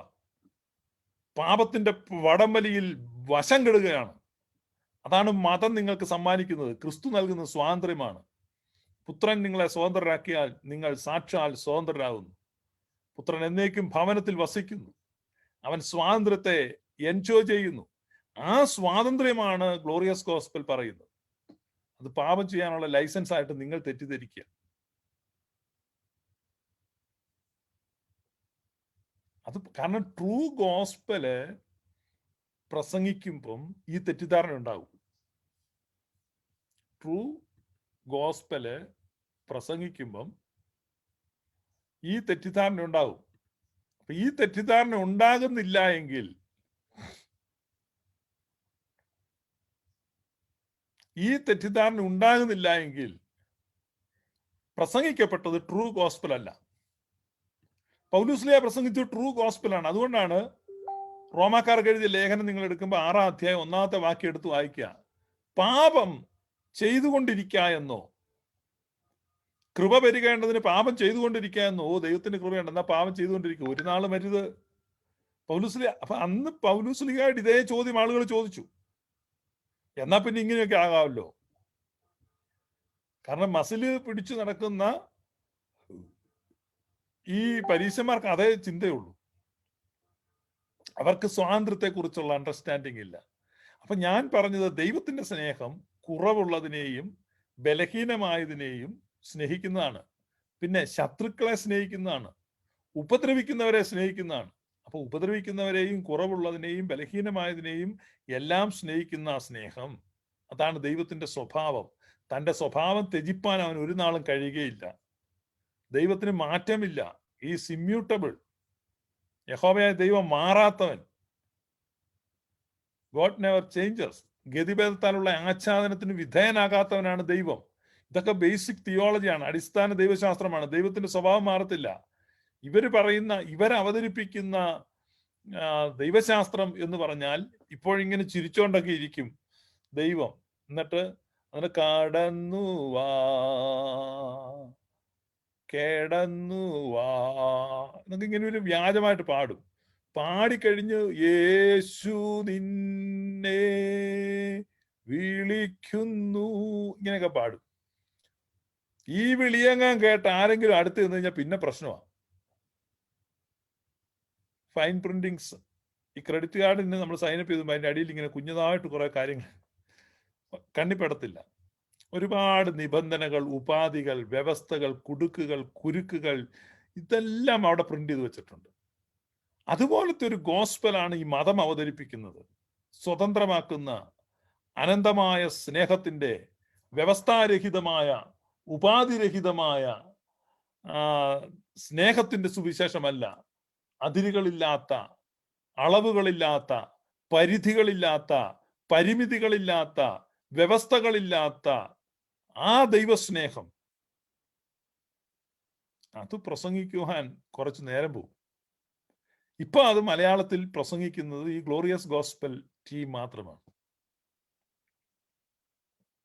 പാപത്തിന്റെ വടംവലിയിൽ വശം കെടുകയാണ്. അതാണ് മതം നിങ്ങൾക്ക് സമ്മാനിക്കുന്നത്. ക്രിസ്തു നൽകുന്ന സ്വാതന്ത്ര്യമാണ്. പുത്രൻ നിങ്ങളെ സ്വതന്ത്രരാക്കിയാൽ നിങ്ങൾ സാക്ഷാൽ സ്വതന്ത്രരാകുന്നു. പുത്രൻ എന്നേക്കും ഭവനത്തിൽ വസിക്കുന്നു. അവൻ സ്വാതന്ത്ര്യത്തെ എൻജോയ് ചെയ്യുന്നു. ആ സ്വാതന്ത്ര്യമാണ് ഗ്ലോറിയസ് ഗോസ്പൽ പറയുന്നത്. അത് പാപം ചെയ്യാനുള്ള ലൈസൻസ് ആയിട്ട് നിങ്ങൾ തെറ്റിദ്ധരിക്കുക. അത് കാരണം ട്രൂ ഗോസ്പല് പ്രസംഗിക്കുമ്പം ഈ തെറ്റിദ്ധാരണ ഉണ്ടാവും. ട്രൂ ഗോസ്പല് പ്രസംഗിക്കുമ്പം ഈ തെറ്റിദ്ധാരണ ഉണ്ടാവും. അപ്പൊ ഈ തെറ്റിദ്ധാരണ ഉണ്ടാകുന്നില്ല എങ്കിൽ പ്രസംഗിക്കപ്പെട്ടത് ട്രൂ ഗോസ്പൽ അല്ല. പൗലോസ് പ്രസംഗിച്ചത് ട്രൂ ഗോസ്പലാണ്. അതുകൊണ്ടാണ് റോമാക്കാർക്ക് എഴുതിയ ലേഖനം നിങ്ങൾ എടുക്കുമ്പോൾ 6-ാം അധ്യായം 1-ാമത്തെ വാക്യം എടുത്ത് വായിക്കുക. പാപം ചെയ്തുകൊണ്ടിരിക്കുക എന്നോ, കൃപ പെരുകേണ്ടതിന് പാപം ചെയ്തുകൊണ്ടിരിക്കുക എന്നോ, ദൈവത്തിന് കൃപയുണ്ട് എന്നാ പാപം ചെയ്തുകൊണ്ടിരിക്കുക, ഒരു നാൾ മരുത്. പൗലോസ്. അപ്പൊ അന്ന് പൗലോസ്ലിഹായിട്ട് ഇതേ ചോദ്യം ആളുകൾ ചോദിച്ചു. എന്നാ പിന്നെ ഇങ്ങനെയൊക്കെ ആകാമല്ലോ. കാരണം മസില് പിടിച്ചു നടക്കുന്ന ഈ പരീശന്മാർക്ക് അതേ ചിന്തയുള്ളൂ. അവർക്ക് സ്വാതന്ത്ര്യത്തെ കുറിച്ചുള്ള അണ്ടർസ്റ്റാൻഡിങ് ഇല്ല. അപ്പൊ ഞാൻ പറഞ്ഞത്, ദൈവത്തിന്റെ സ്നേഹം കുറവുള്ളതിനെയും ബലഹീനമായതിനെയും സ്നേഹിക്കുന്നതാണ്. പിന്നെ ശത്രുക്കളെ സ്നേഹിക്കുന്നതാണ്, ഉപദ്രവിക്കുന്നവരെ സ്നേഹിക്കുന്നതാണ്. അപ്പൊ ഉപദ്രവിക്കുന്നവരെയും കുറവുള്ളതിനെയും ബലഹീനമായതിനെയും എല്ലാം സ്നേഹിക്കുന്ന ആ സ്നേഹം, അതാണ് ദൈവത്തിന്റെ സ്വഭാവം. തന്റെ സ്വഭാവം ത്യജിപ്പാൻ അവൻ ഒരു നാളും കഴിയുകയില്ല. ദൈവത്തിന് മാറ്റമില്ല. Is immutable. യഹോവയായ ദൈവം മാറാത്തവൻ. God never changes. ഗതിഭേദത്താലുള്ള ആച്ഛാദനത്തിന് വിധേയനാകാത്തവനാണ് ദൈവം. ഇതൊക്കെ ബേസിക് തിയോളജിയാണ്, അടിസ്ഥാന ദൈവശാസ്ത്രമാണ്. ദൈവത്തിന്റെ സ്വഭാവം മാറത്തില്ല. ഇവരവതരിപ്പിക്കുന്ന ദൈവശാസ്ത്രം എന്ന് പറഞ്ഞാൽ ഇപ്പോഴിങ്ങനെ ചിരിച്ചോണ്ടൊക്കെ ഇരിക്കും ദൈവം. എന്നിട്ട് അതിന് കടന്നു വാ എന്നൊക്കെ ഇങ്ങനെ ഒരു വ്യാജമായിട്ട് പാടും. പാടിക്കഴിഞ്ഞ് യേശു നിന്നെ വിളിക്കുന്നു ഇങ്ങനെയൊക്കെ പാടും. ഈ വിളിയങ്ങാൻ കേട്ട ആരെങ്കിലും അടുത്ത് നിന്ന് കഴിഞ്ഞാൽ പിന്നെ പ്രശ്നമാണ്. ഫൈൻ പ്രിന്റിങ്സ്. ഈ ക്രെഡിറ്റ് കാർഡിന് നമ്മൾ സൈനപ്പ് ചെയ്തുമ്പോൾ അതിൻ്റെ അടിയിൽ ഇങ്ങനെ കുഞ്ഞതായിട്ട് കുറെ കാര്യങ്ങൾ കണ്ണിപ്പെടത്തില്ല. ഒരുപാട് നിബന്ധനകൾ, ഉപാധികൾ, വ്യവസ്ഥകൾ, കുടുക്കുകൾ, കുരുക്കുകൾ, ഇതെല്ലാം അവിടെ പ്രിന്റ് ചെയ്ത് വെച്ചിട്ടുണ്ട്. അതുപോലത്തെ ഒരു ഗോസ്പലാണ് ഈ മതം അവതരിപ്പിക്കുന്നത്. സ്വതന്ത്രമാക്കുന്ന അനന്തമായ സ്നേഹത്തിന്റെ, വ്യവസ്ഥാരഹിതമായ, ഉപാധിരഹിതമായ സ്നേഹത്തിന്റെ സുവിശേഷമല്ല. അതിരുകളില്ലാത്ത, അളവുകളില്ലാത്ത, പരിധികളില്ലാത്ത, പരിമിതികളില്ലാത്ത, വ്യവസ്ഥകളില്ലാത്ത ആ ദൈവസ്നേഹം, അത് പ്രസംഗിക്കുവാൻ കുറച്ച് നേരം പോകും. ഇപ്പൊ അത് മലയാളത്തിൽ പ്രസംഗിക്കുന്നത് ഈ ഗ്ലോറിയസ് ഗോസ്പൽ ടീം മാത്രമാണ്.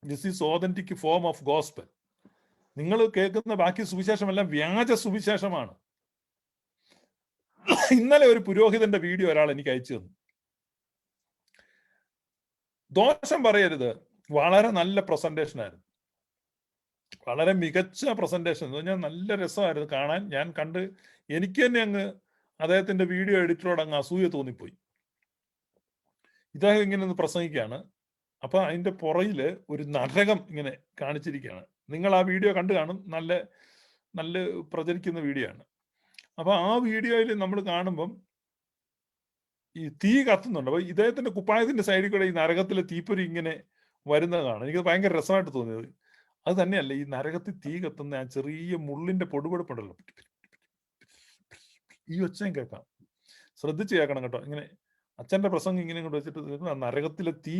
This is authentic form of gospel. നിങ്ങൾ കേൾക്കുന്ന ബാക്കി സുവിശേഷമെല്ലാം വ്യാജ സുവിശേഷമാണ്. ഇന്നലെ ഒരു പുരോഹിതന്റെ വീഡിയോ ഒരാൾ എനിക്ക് അയച്ചു തന്നു. ദോഷം പറയരുത്, വളരെ നല്ല പ്രസന്റേഷൻ ആയിരുന്നു, വളരെ മികച്ച പ്രസന്റേഷൻ എന്ന് പറഞ്ഞാൽ നല്ല രസമായിരുന്നു കാണാൻ. ഞാൻ കണ്ട് എനിക്ക് തന്നെ അങ്ങ് അദ്ദേഹത്തിന്റെ വീഡിയോ എഡിറ്ററോട് അങ്ങ് അസൂയ തോന്നിപ്പോയി. ഇദ്ദേഹം ഇങ്ങനെ ഒന്ന് പ്രസംഗിക്കുകയാണ്. അപ്പൊ അതിന്റെ പുറയില് ഒരു നരകം ഇങ്ങനെ കാണിച്ചിരിക്കുകയാണ്. നിങ്ങൾ ആ വീഡിയോ കണ്ടു കാണും, നല്ല നല്ല പ്രചരിക്കുന്ന വീഡിയോ ആണ്. അപ്പൊ ആ വീഡിയോയിൽ നമ്മൾ കാണുമ്പം ഈ തീ കത്തുന്നുണ്ട്. അപ്പൊ ഇദ്ദേഹത്തിന്റെ കുപ്പായത്തിന്റെ സൈഡിൽ കൂടെ ഈ നരകത്തിലെ തീപ്പൊരി ഇങ്ങനെ വരുന്നതാണ്. എനിക്ക് ഭയങ്കര രസമായിട്ട് തോന്നിയത്. അത് തന്നെയല്ല, ഈ നരകത്തിൽ തീ കത്തുന്ന ആ ചെറിയ മുള്ളിന്റെ പൊടുപൊടുപ്പുണ്ടല്ലോ, ഈ ഒച്ചയും കേൾക്കാം. ശ്രദ്ധിച്ച് കേൾക്കണം കേട്ടോ. ഇങ്ങനെ അച്ഛന്റെ പ്രസംഗം ഇങ്ങനെ കൊണ്ട് വെച്ചിട്ട് നരകത്തിലെ തീ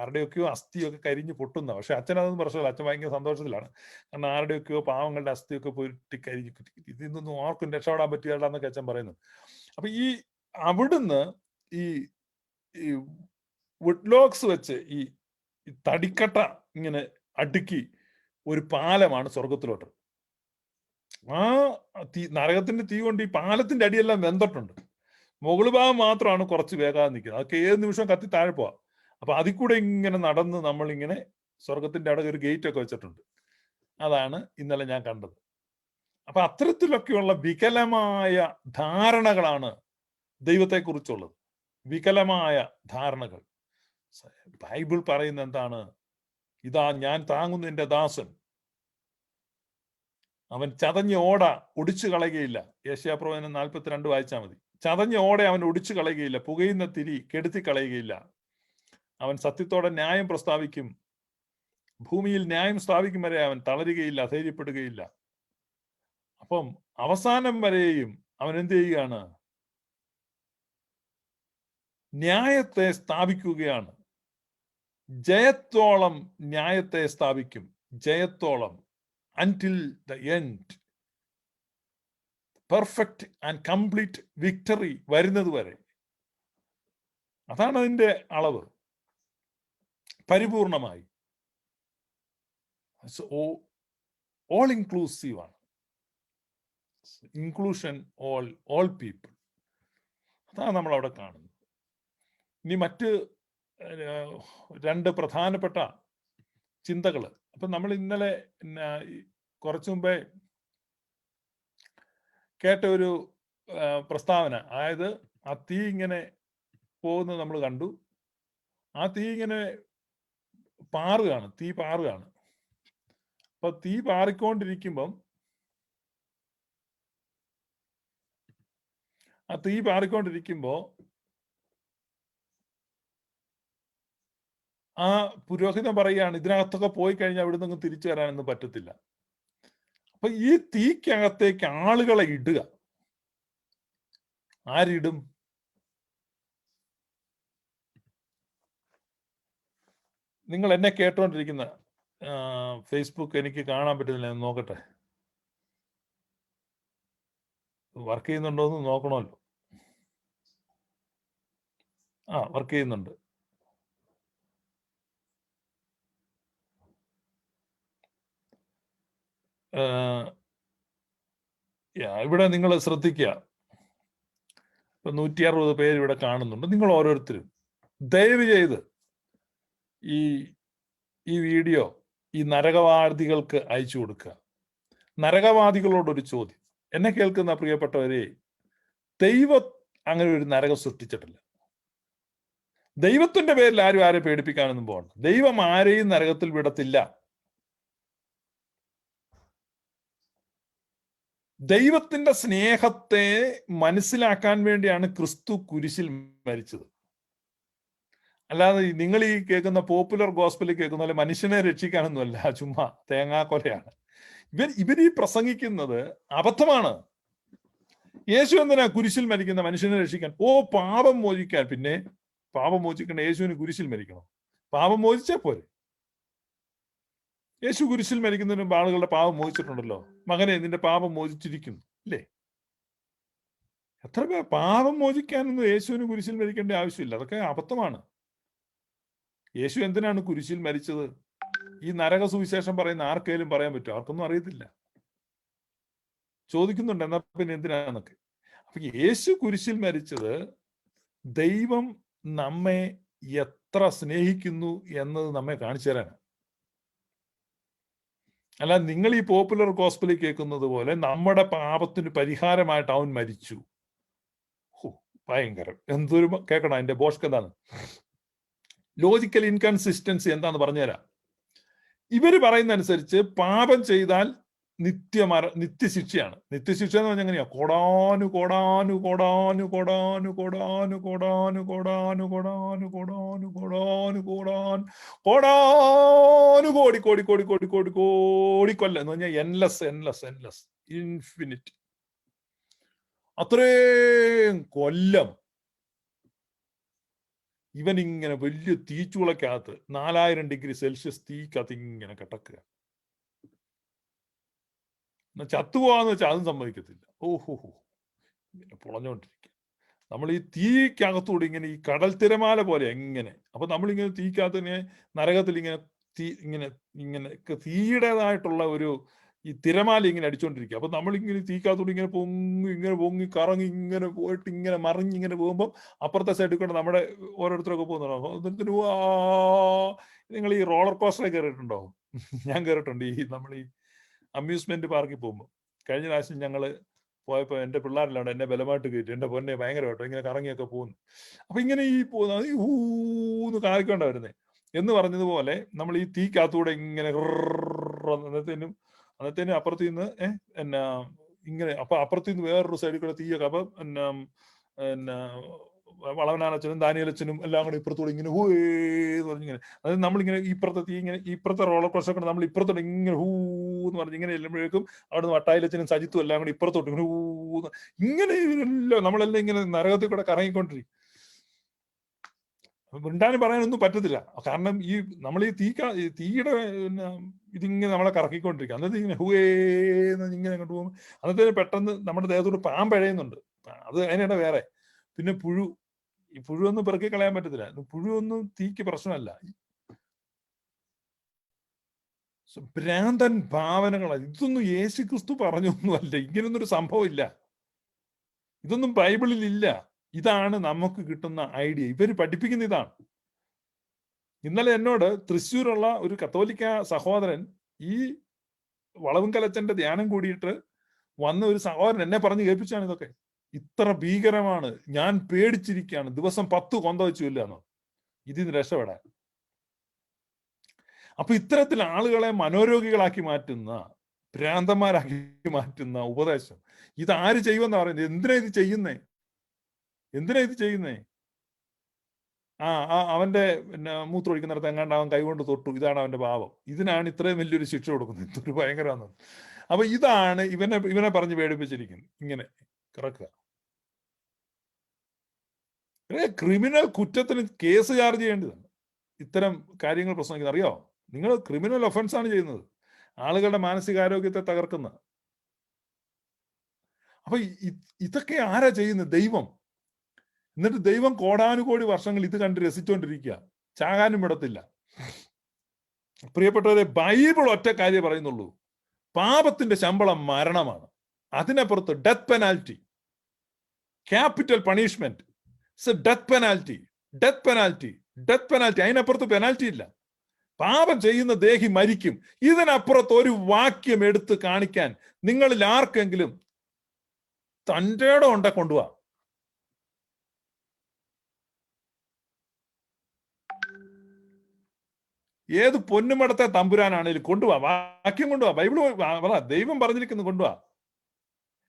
ആരുടെയൊക്കെയോ അസ്ഥിയൊക്കെ കരിഞ്ഞ് പൊട്ടുന്ന. പക്ഷെ അച്ഛൻ അതൊന്നും പ്രശ്നമില്ല, അച്ഛൻ ഭയങ്കര സന്തോഷത്തിലാണ്. കാരണം ആരുടെയൊക്കെയോ പാവങ്ങളുടെ അസ്ഥിയൊക്കെ പോയിട്ട് കരിഞ്ഞ്, ഇതിന്നൊന്നും ആർക്കും രക്ഷപ്പെടാൻ പറ്റുകയില്ല എന്നൊക്കെ അച്ഛൻ പറയുന്നു. അപ്പൊ ഈ അവിടുന്ന് ഈ വുഡ്ലോക്സ് വെച്ച് ഈ തടിക്കട്ട ഇങ്ങനെ അടുക്കി ഒരു പാലമാണ് സ്വർഗത്തിലോട്ട്. ആ നരകത്തിന്റെ തീ കൊണ്ട് ഈ പാലത്തിന്റെ അടിയെല്ലാം വെന്തിട്ടുണ്ട്. മുകൾ ഭാഗം മാത്രമാണ് കുറച്ച് വേഗാതെ നിൽക്കുന്നത്. അതൊക്കെ ഏത് നിമിഷം കത്തി താഴെ പോവാം. അപ്പൊ അതിൽ കൂടെ ഇങ്ങനെ നടന്ന് നമ്മളിങ്ങനെ സ്വർഗത്തിന്റെ അവിടെ ഒരു ഗേറ്റ് ഒക്കെ വെച്ചിട്ടുണ്ട്. അതാണ് ഇന്നലെ ഞാൻ കണ്ടത്. അപ്പൊ അത്തരത്തിലൊക്കെയുള്ള വികലമായ ധാരണകളാണ് ദൈവത്തെക്കുറിച്ചുള്ളത്. വികലമായ ധാരണകൾ. ബൈബിൾ പറയുന്ന എന്താണ്? ഇതാ ഞാൻ താങ്ങുന്ന എന്റെ ദാസൻ, അവൻ ചതഞ്ഞ ഓട ഒടിച്ചു കളയുകയില്ല. യെശയ്യാപ്രവചനം 42 വായിച്ചാൽ മതി. ചതഞ്ഞ ഓടെ അവൻ ഒടിച്ചു കളയുകയില്ല, പുകയുന്ന തിരി കെടുത്തി കളയുകയില്ല. അവൻ സത്യത്തോടെ ന്യായം പ്രസ്താവിക്കും, ഭൂമിയിൽ ന്യായം സ്ഥാപിക്കും വരെ അവൻ തളരുകയില്ല, ധൈര്യപ്പെടുകയില്ല. അപ്പം അവസാനം വരെയും അവൻ എന്ത് ചെയ്യുകയാണ്? ന്യായത്തെ സ്ഥാപിക്കുകയാണ്. ജയത്തോളം ന്യായത്തെ സ്ഥാപിക്കും, ജയത്തോളം, until the end, perfect and complete victory വരുന്നത് വരെ. അതാണ് അതിന്റെ അളവ്, പരിപൂർണമായി. ഓൾ ഇൻക്ലൂസീവ് ആണ്. Inclusion, all people. അതാണ് നമ്മൾ അവിടെ കാണുന്നത്. ഇനി മറ്റ് 2 പ്രധാനപ്പെട്ട ചിന്തകൾ. അപ്പൊ നമ്മൾ ഇന്നലെ കുറച്ചു മുമ്പേ കേട്ട ഒരു പ്രസ്താവന, അതായത് ആ തീ ഇങ്ങനെ പോകുന്നത് നമ്മൾ കണ്ടു. ആ തീ ഇങ്ങനെ പാറുകയാണ്, തീ പാറുകയാണ്. അപ്പൊ തീ പാറിക്കൊണ്ടിരിക്കുമ്പം ആ തീ പാറിക്കൊണ്ടിരിക്കുമ്പോ ആ പുരോഹിതൻ പറയുകയാണ്, ഇതിനകത്തൊക്കെ പോയി കഴിഞ്ഞാൽ അവിടെ നിന്ന് തിരിച്ചു വരാനൊന്നും പറ്റത്തില്ല. അപ്പൊ ഈ തീക്കകത്തേക്ക് ആളുകളെ ഇടുക. ആരിടും? നിങ്ങൾ എന്നെ കേട്ടോണ്ടിരിക്കുന്ന ഫേസ്ബുക്ക് എനിക്ക് കാണാൻ പറ്റുന്നില്ല, നോക്കട്ടെ. വർക്ക് ചെയ്യുന്നുണ്ടോ എന്ന് നോക്കണമല്ലോ. വർക്ക് ചെയ്യുന്നുണ്ട്. ഇവിടെ നിങ്ങൾ ശ്രദ്ധിക്കുക. ഇപ്പൊ 160 പേര് ഇവിടെ കാണുന്നുണ്ട്. നിങ്ങൾ ഓരോരുത്തരും ദയവ് ചെയ്ത് ഈ വീഡിയോ ഈ നരകവാദികൾക്ക് അയച്ചു കൊടുക്കുക. നരകവാദികളോടൊരു ചോദ്യം. എന്നെ കേൾക്കുന്ന പ്രിയപ്പെട്ടവരെ, ദൈവം അങ്ങനെ ഒരു നരകം സൃഷ്ടിച്ചിട്ടില്ല. ദൈവത്തിന്റെ പേരിൽ ആരും ആരെ പേടിപ്പിക്കാനൊന്നും പോകണ്ട. ദൈവം ആരെയും നരകത്തിൽ വിടത്തില്ല. ദൈവത്തിന്റെ സ്നേഹത്തെ മനസ്സിലാക്കാൻ വേണ്ടിയാണ് ക്രിസ്തു കുരിശിൽ മരിച്ചത്. അല്ലാതെ നിങ്ങൾ ഈ കേൾക്കുന്ന പോപ്പുലർ ഗോസ്പലിൽ കേൾക്കുന്ന പോലെ മനുഷ്യനെ രക്ഷിക്കാനൊന്നുമല്ല, ചുമ്മാ തേങ്ങാക്കൊലയാണ്. ഇവരീ പ്രസംഗിക്കുന്നത് അബദ്ധമാണ്. യേശു എന്തിനാ കുരിശിൽ മരിക്കുന്ന? മനുഷ്യനെ രക്ഷിക്കാൻ. പാപം മോചിക്കാൻ. പിന്നെ പാപം മോചിക്കേണ്ട യേശുവിന് കുരിശിൽ മരിക്കണം? പാപം മോചിച്ചാൽ പോരെ? യേശു കുരിശിൽ മരിക്കുന്നതിന് മുമ്പ് ആളുകളുടെ പാപം മോചിച്ചിട്ടുണ്ടല്ലോ. മകനെ, നിന്റെ പാപം മോചിച്ചിരിക്കുന്നു ഇല്ലേ? എത്ര പേർ പാപം മോചിക്കാനൊന്നും യേശുവിന് കുരിശിൽ മരിക്കേണ്ട ആവശ്യമില്ല. അതൊക്കെ അബദ്ധമാണ്. യേശു എന്തിനാണ് കുരിശിൽ മരിച്ചത്? ഈ നരക സുവിശേഷം പറയുന്ന ആർക്കേലും പറയാൻ പറ്റുമോ? ആർക്കൊന്നും അറിയത്തില്ല. ചോദിക്കുന്നുണ്ട്, എന്നാ പിന്നെ എന്തിനാന്നൊക്കെ. അപ്പൊ യേശു കുരിശിൽ മരിച്ചത് ദൈവം നമ്മെ എത്ര സ്നേഹിക്കുന്നു എന്നത് നമ്മെ കാണിച്ചു തരാനാണ്. അല്ല, നിങ്ങൾ ഈ പോപ്പുലർ ഗോസ്പലിൽ കേൾക്കുന്നത് പോലെ നമ്മുടെ പാപത്തിന് പരിഹാരമായിട്ട് അവൻ മരിച്ചു. ഭയങ്കരം. എന്തൊരു കേൾക്കണം. അതിന്റെ ബോഷ്ക്ക് എന്താണ്? ലോജിക്കൽ ഇൻകൺസിസ്റ്റൻസി എന്താന്ന് പറഞ്ഞുതരാം. ഇവര് പറയുന്ന അനുസരിച്ച് പാപം ചെയ്താൽ നിത്യശിക്ഷയാണ്. നിത്യശിക്ഷ എന്ന് പറഞ്ഞാൽ എങ്ങനെയാ? കോടാനു കോടാനു കോടാനു കോടാനു കോടാനു കോടാനു കോടാനു കോടാനു കോടാനു കോടാനു കോടാനു കോടാനു കോടി കോടി കോടി കോടി കോടി കോടി കൊല്ലം എന്ന് പറഞ്ഞാൽ എൻലെസ് എൻലെസ് എൻലെസ് ഇൻഫിനിറ്റ്. അത്രയും കൊല്ലം ഇവൻ ഇങ്ങനെ വലിയ തീച്ചുളക്കകത്ത് 4000 ഡിഗ്രി സെൽഷ്യസ് തീക്കകത്ത് ഇങ്ങനെ കിടക്കുക. ചത്തുപോകാന്ന് വെച്ചാൽ അതും സമ്മതിക്കത്തില്ല. ഇങ്ങനെ പൊളഞ്ഞോണ്ടിരിക്കുക. നമ്മൾ ഈ തീക്കകത്തൂടെ ഇങ്ങനെ ഈ കടൽ തിരമാല പോലെ എങ്ങനെ. അപ്പൊ നമ്മളിങ്ങനെ തീക്കകത്ത് നരകത്തിൽ ഇങ്ങനെ ഇങ്ങനെ ഇങ്ങനെ തീയുടേതായിട്ടുള്ള ഒരു ഈ തിരമാല ഇങ്ങനെ അടിച്ചോണ്ടിരിക്കുക. അപ്പൊ നമ്മളിങ്ങനെ തീക്കകത്തൂടെ ഇങ്ങനെ പൊങ്ങി കറങ്ങി ഇങ്ങനെ പോയിട്ട് ഇങ്ങനെ മറിഞ്ഞിങ്ങനെ പോകുമ്പോൾ അപ്പുറത്തെ സൈഡിൽ കൊണ്ട് നമ്മുടെ ഓരോരുത്തരൊക്കെ പോകുന്നുണ്ടോ? നിങ്ങൾ ഈ റോളർ കോസ്റ്ററെ കയറിയിട്ടുണ്ടോ? ഞാൻ കയറിയിട്ടുണ്ട്. ഈ നമ്മൾ ഈ അമ്യൂസ്മെന്റ് പാർക്കിൽ പോകുമ്പോൾ കഴിഞ്ഞ പ്രാവശ്യം ഞങ്ങൾ പോയപ്പോൾ എൻ്റെ പിള്ളേരെല്ലാം എന്നെ ബലമായിട്ട് കയറ്റി. എൻ്റെ പൊന്നെ ഭയങ്കരമായിട്ടോ ഇങ്ങനെ കറങ്ങിയൊക്കെ പോകുന്നു. അപ്പൊ ഇങ്ങനെ ഈ പോകുന്നത് ഊന്ന് കാണിക്കൊണ്ടാ വരുന്നത് എന്ന് പറഞ്ഞതുപോലെ നമ്മൾ ഈ തീക്കകത്തൂടെ ഇങ്ങനെ അന്നത്തേനും അപ്പുറത്തു നിന്ന് എന്നാ ഇങ്ങനെ അപ്പൊ അപ്പുറത്തു നിന്ന് വേറൊരു സൈഡിൽ കൂടെ തീയൊക്കെ അപ്പൊ എന്നാ വളവനാനച്ഛനും ദാനിയലച്ഛനും എല്ലാം കൂടെ ഇപ്പുറത്തൂടെ ഇങ്ങനെ എന്ന് പറഞ്ഞിങ്ങനെ, അതായത് നമ്മളിങ്ങനെ ഇപ്പുറത്തെ തീ ഇങ്ങനെ ഇപ്പുറത്തെ റോളർ കോസ്റ്റർ കൊണ്ട് നമ്മൾ ഇപ്പുറത്തോട്ട് ഇങ്ങനെ എന്ന് പറഞ്ഞ് ഇങ്ങനെ ചെല്ലുമ്പോഴേക്കും അവിടെ നിന്ന് വട്ടായിലച്ഛനും സജിത്തും എല്ലാം കൂടി ഇപ്പുറത്തോട്ട് ഇങ്ങനെ ഇങ്ങനെ ഇതെല്ലാം നമ്മളെല്ലാം ഇങ്ങനെ നരകത്തിൽ കൂടെ കറങ്ങിക്കൊണ്ടിരിക്കും. മിണ്ടാനും പറയാനൊന്നും പറ്റത്തില്ല. കാരണം ഈ നമ്മൾ ഈ തീയുടെ ഇതിങ്ങനെ നമ്മളെ കറക്കിക്കൊണ്ടിരിക്കുക. അന്നത്തെ ഇങ്ങനെ ഹൂന്ന് ഇങ്ങനെ അങ്ങോട്ട് പോകുമ്പോൾ അന്നത്തെ പെട്ടെന്ന് നമ്മുടെ ദേഹത്തോട് പാമ്പഴയുന്നുണ്ട്. അത് അതിനിടെ വേറെ. പിന്നെ പുഴു. ഈ പുഴുവൊന്നും പെറുക്കി കളയാൻ പറ്റത്തില്ല. പുഴുവൊന്നും തീക്ക് പ്രശ്നമല്ല. ഭ്രാന്തൻ ഭാവനകളാണ്. ഇതൊന്നും യേശു ക്രിസ്തു പറഞ്ഞൊന്നുമല്ല. ഇങ്ങനൊന്നൊരു സംഭവം ഇല്ല. ഇതൊന്നും ബൈബിളിൽ ഇല്ല. ഇതാണ് നമുക്ക് കിട്ടുന്ന ഐഡിയ. ഇവര് പഠിപ്പിക്കുന്ന ഇതാണ്. ഇന്നലെ എന്നോട് തൃശ്ശൂരുള്ള ഒരു കത്തോലിക്ക സഹോദരൻ ഈ വളവുംകലച്ചന്റെ ധ്യാനം കൂടിയിട്ട് വന്ന ഒരു സഹോദരൻ എന്നെ പറഞ്ഞ് കേൾപ്പിച്ചാണ് ഇതൊക്കെ. ഇത്ര ഭീകരമാണ്, ഞാൻ പേടിച്ചിരിക്കുകയാണ്, ദിവസം 10 കൊന്ത വെച്ചു ഇല്ലാന്നോ ഇതിന് രക്ഷപ്പെടാൻ. അപ്പൊ ഇത്തരത്തിൽ ആളുകളെ മനോരോഗികളാക്കി മാറ്റുന്ന, ഭ്രാന്തന്മാരാക്കി മാറ്റുന്ന ഉപദേശം ഇതാര് ചെയ്യുമെന്നാ പറയുന്നത്? എന്തിനാ ഇത് ചെയ്യുന്നേ? അവന്റെ പിന്നെ മൂത്രമൊഴിക്കുന്നിടത്ത് എങ്ങാണ്ട് അവൻ കൈകൊണ്ട് തൊട്ടു, ഇതാണ് അവന്റെ ഭാവം. ഇതിനാണ് ഇത്രയും വലിയൊരു ശിക്ഷ കൊടുക്കുന്നത്. ഇതൊരു ഭയങ്കരമാണ്. അപ്പൊ ഇതാണ് ഇവനെ പറഞ്ഞ് പേടിപ്പിച്ചിരിക്കുന്നത്. ഇങ്ങനെ കിടക്കുക. ക്രിമിനൽ കുറ്റത്തിന് കേസ് ചാർജ് ചെയ്യേണ്ടതാണ് ഇത്തരം കാര്യങ്ങൾ പ്രശ്നമിക്കുന്നത്. അറിയോ? നിങ്ങൾ ക്രിമിനൽ ഒഫൻസ് ആണ് ചെയ്യുന്നത്, ആളുകളുടെ മാനസികാരോഗ്യത്തെ തകർക്കുന്ന. അപ്പൊ ഇതൊക്കെ ആരാ ചെയ്യുന്നത്? ദൈവം. എന്നിട്ട് ദൈവം കോടാനുകോടി വർഷങ്ങൾ ഇത് കണ്ട് രസിച്ചുകൊണ്ടിരിക്കുക, ചാകാനും വിടത്തില്ല. പ്രിയപ്പെട്ടവരെ, ബൈബിൾ ഒറ്റ കാര്യം പറയുന്നുള്ളൂ: പാപത്തിന്റെ ശമ്പളം മരണമാണ്. അതിനപ്പുറത്ത് death penalty, capital punishment, death penalty, death penalty, death penalty. അതിനപ്പുറത്ത് പെനാൽറ്റി ഇല്ല. പാപം ചെയ്യുന്ന ദേഹി മരിക്കും. ഇതിനപ്പുറത്ത് ഒരു വാക്യം എടുത്ത് കാണിക്കാൻ നിങ്ങളിൽ ആർക്കെങ്കിലും തൻ്റെ ഇടം കൊണ്ടുപോവാ. ഏത് പൊന്നുമടത്തെ തമ്പുരാനാണേലും കൊണ്ടുപോവാ, വാക്യം കൊണ്ടുപോവാ, ബൈബിള് ദൈവം പറഞ്ഞിരിക്കുന്നു കൊണ്ടുപോവാ.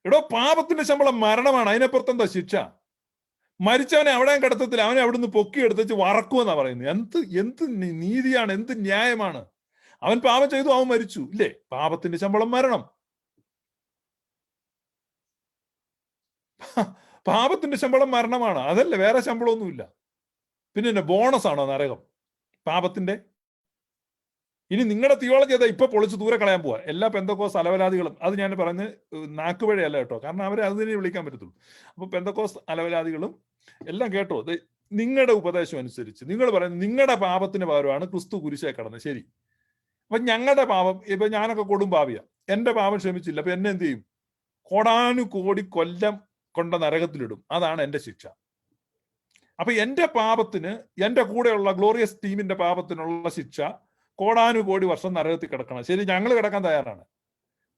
എടോ, പാപത്തിന്റെ ശമ്പളം മരണമാണ്, അതിനപ്പുറത്തെന്താ ശിക്ഷ? മരിച്ചവനെ അവിടെയും കിടത്തത്തില്ല, അവനെ അവിടുന്ന് പൊക്കിയെടുത്ത് വറക്കുമെന്നാ പറയുന്നത്. എന്ത് നീതിയാണ്, എന്ത് ന്യായമാണ്? അവൻ പാപം ചെയ്തു, അവൻ മരിച്ചു, ഇല്ലേ? പാപത്തിന്റെ ശമ്പളം മരണം. പാപത്തിന്റെ ശമ്പളം മരണമാണ്, അതല്ലേ, വേറെ ശമ്പളമൊന്നുമില്ല. പിന്നെ ബോണസ് ആണോ നരകം പാപത്തിന്റെ? ഇനി നിങ്ങളുടെ തിയോളജി അതാ ഇപ്പൊ പൊളിച്ച് ദൂരെ കളയാൻ പോവാ. എല്ലാ പെന്തക്കോസ് അലവലാദികളും, അത് ഞാൻ പറഞ്ഞ് നാക്കുവഴിയല്ല കേട്ടോ, കാരണം അവരെ അത് തന്നെ വിളിക്കാൻ പറ്റത്തുള്ളൂ. അപ്പൊ പെന്തക്കോസ് അലവലാദികളും എല്ലാം കേട്ടോ, നിങ്ങളുടെ ഉപദേശം അനുസരിച്ച് നിങ്ങൾ പറയുന്നത് നിങ്ങളുടെ പാപത്തിന് പകരമാണ് ക്രിസ്തു കുരിശേ കടന്നത്, ശരി. അപ്പൊ ഞങ്ങളുടെ പാപം, ഇപ്പൊ ഞാനൊക്കെ കൊടും പാപിയാ, എന്റെ പാപം ക്ഷമിച്ചില്ല, അപ്പൊ എന്നെ എന്ത് ചെയ്യും? കോടാനുകോടി കൊല്ലം കൊണ്ട നരകത്തിലിടും, അതാണ് എന്റെ ശിക്ഷ. അപ്പൊ എന്റെ പാപത്തിന്, എന്റെ കൂടെയുള്ള ഗ്ലോറിയസ് ടീമിന്റെ പാപത്തിനുള്ള ശിക്ഷ കോടാനുകോടി വർഷം നരകത്തിൽ കിടക്കണം, ശരി, ഞങ്ങൾ കിടക്കാൻ തയ്യാറാണ്.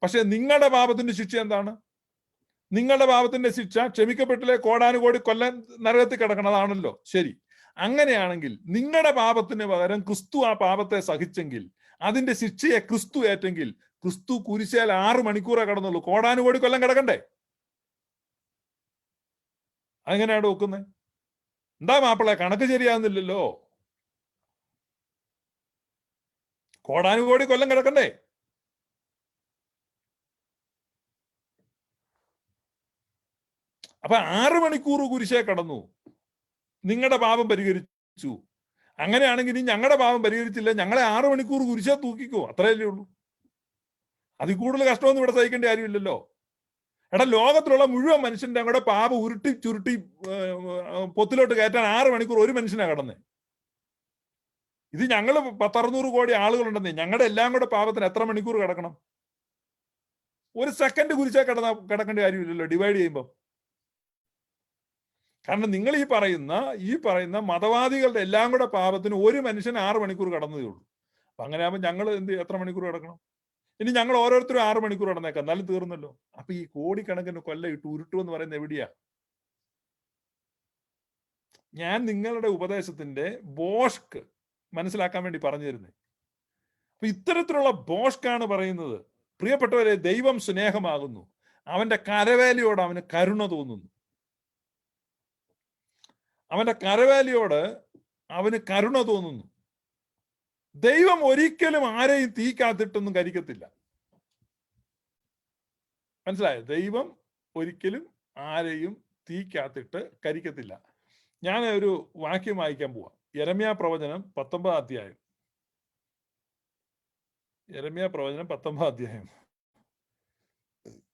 പക്ഷെ നിങ്ങളുടെ പാപത്തിന്റെ ശിക്ഷ എന്താണ്? നിങ്ങളുടെ പാപത്തിന്റെ ശിക്ഷ ക്ഷമിക്കപ്പെട്ടില്ലേ, കോടാനുകോടി കൊല്ലം നരകത്തിൽ കിടക്കണതാണല്ലോ, ശരി. അങ്ങനെയാണെങ്കിൽ നിങ്ങളുടെ പാപത്തിന് പകരം ക്രിസ്തു ആ പാപത്തെ സഹിച്ചെങ്കിൽ, അതിന്റെ ശിക്ഷയെ ക്രിസ്തു ഏറ്റെങ്കിൽ, ക്രിസ്തു കുരിശേൽ 6 മണിക്കൂറേ കടന്നുള്ളൂ, കോടാനുകോടി കൊല്ലം കിടക്കണ്ടേ? അങ്ങനെയാണ് വെക്കുന്നത്. എന്താ മാപ്പിളെ, കണക്ക് ശരിയാകുന്നില്ലല്ലോ. കോടാനുകോടി കൊല്ലം കിടക്കണ്ടേ? അപ്പൊ 6 മണിക്കൂർ കുരിശേ കടന്നു, നിങ്ങളുടെ പാപം പരിഹരിച്ചു. അങ്ങനെയാണെങ്കിൽ ഇനി ഞങ്ങളുടെ പാപം പരിഹരിച്ചില്ല, ഞങ്ങളെ 6 മണിക്കൂർ കുരിശേ തൂക്കിക്കോ, അത്രയല്ലേ ഉള്ളൂ. അതിൽ കൂടുതൽ കഷ്ടമൊന്നും ഇവിടെ സഹിക്കേണ്ട കാര്യമില്ലല്ലോ. എടാ, ലോകത്തിലുള്ള മുഴുവൻ മനുഷ്യന്റെ അങ്ങോട്ട് പാപം ഉരുട്ടി ചുരുട്ടി പൊത്തിലോട്ട് കയറ്റാൻ 6 മണിക്കൂർ ഒരു മനുഷ്യനാ കടന്നേ. ഇത് ഞങ്ങൾ 10-600 കോടി ആളുകളുണ്ടെന്നേ, ഞങ്ങളുടെ എല്ലാം കൂടെ പാപത്തിന് എത്ര മണിക്കൂർ കിടക്കണം? ഒരു സെക്കൻഡ് കുരിശേ കിടക്കേണ്ട കാര്യമില്ലല്ലോ ഡിവൈഡ് ചെയ്യുമ്പോൾ. കാരണം നിങ്ങൾ ഈ പറയുന്ന മതവാദികളുടെ എല്ലാം കൂടെ പാപത്തിന് ഒരു മനുഷ്യൻ 6 മണിക്കൂർ കടന്നതേ ഉള്ളൂ. അപ്പൊ അങ്ങനെ ആകുമ്പോൾ ഞങ്ങൾ എത്ര മണിക്കൂർ കിടക്കണം? ഇനി ഞങ്ങൾ ഓരോരുത്തരും 6 മണിക്കൂർ കിടന്നേക്കാം, എന്നാലും തീർന്നല്ലോ. അപ്പൊ ഈ കോടിക്കണക്കിന് കൊല്ലം ഇട്ട് ഉരുട്ടു എന്ന് പറയുന്നത് എവിടെയാ? ഞാൻ നിങ്ങളുടെ ഉപദേശത്തിന്റെ ബോഷ്ക്ക് മനസ്സിലാക്കാൻ വേണ്ടി പറഞ്ഞു തരുന്നത്. അപ്പൊ ഇത്തരത്തിലുള്ള ബോഷ്ക്കാണ് പറയുന്നത്, പ്രിയപ്പെട്ടവരെ, ദൈവം സ്നേഹമാകുന്നു, അവന്റെ കരവേലയോട് അവന് കരുണ തോന്നുന്നു. അവന്റെ കരവേലയോട് അവന് കരുണ തോന്നുന്നു. ദൈവം ഒരിക്കലും ആരെയും തീക്കാത്തിട്ടൊന്നും കരിക്കത്തില്ല, മനസ്സിലായോ? ദൈവം ഒരിക്കലും ആരെയും തീക്കാത്തിട്ട് കരിക്കത്തില്ല. ഞാൻ ഒരു വാക്യം വായിക്കാൻ പോവാം. യെരമ്യാ പ്രവചനം 19 അധ്യായം. യെരമ്യാ പ്രവചനം 19 അധ്യായം.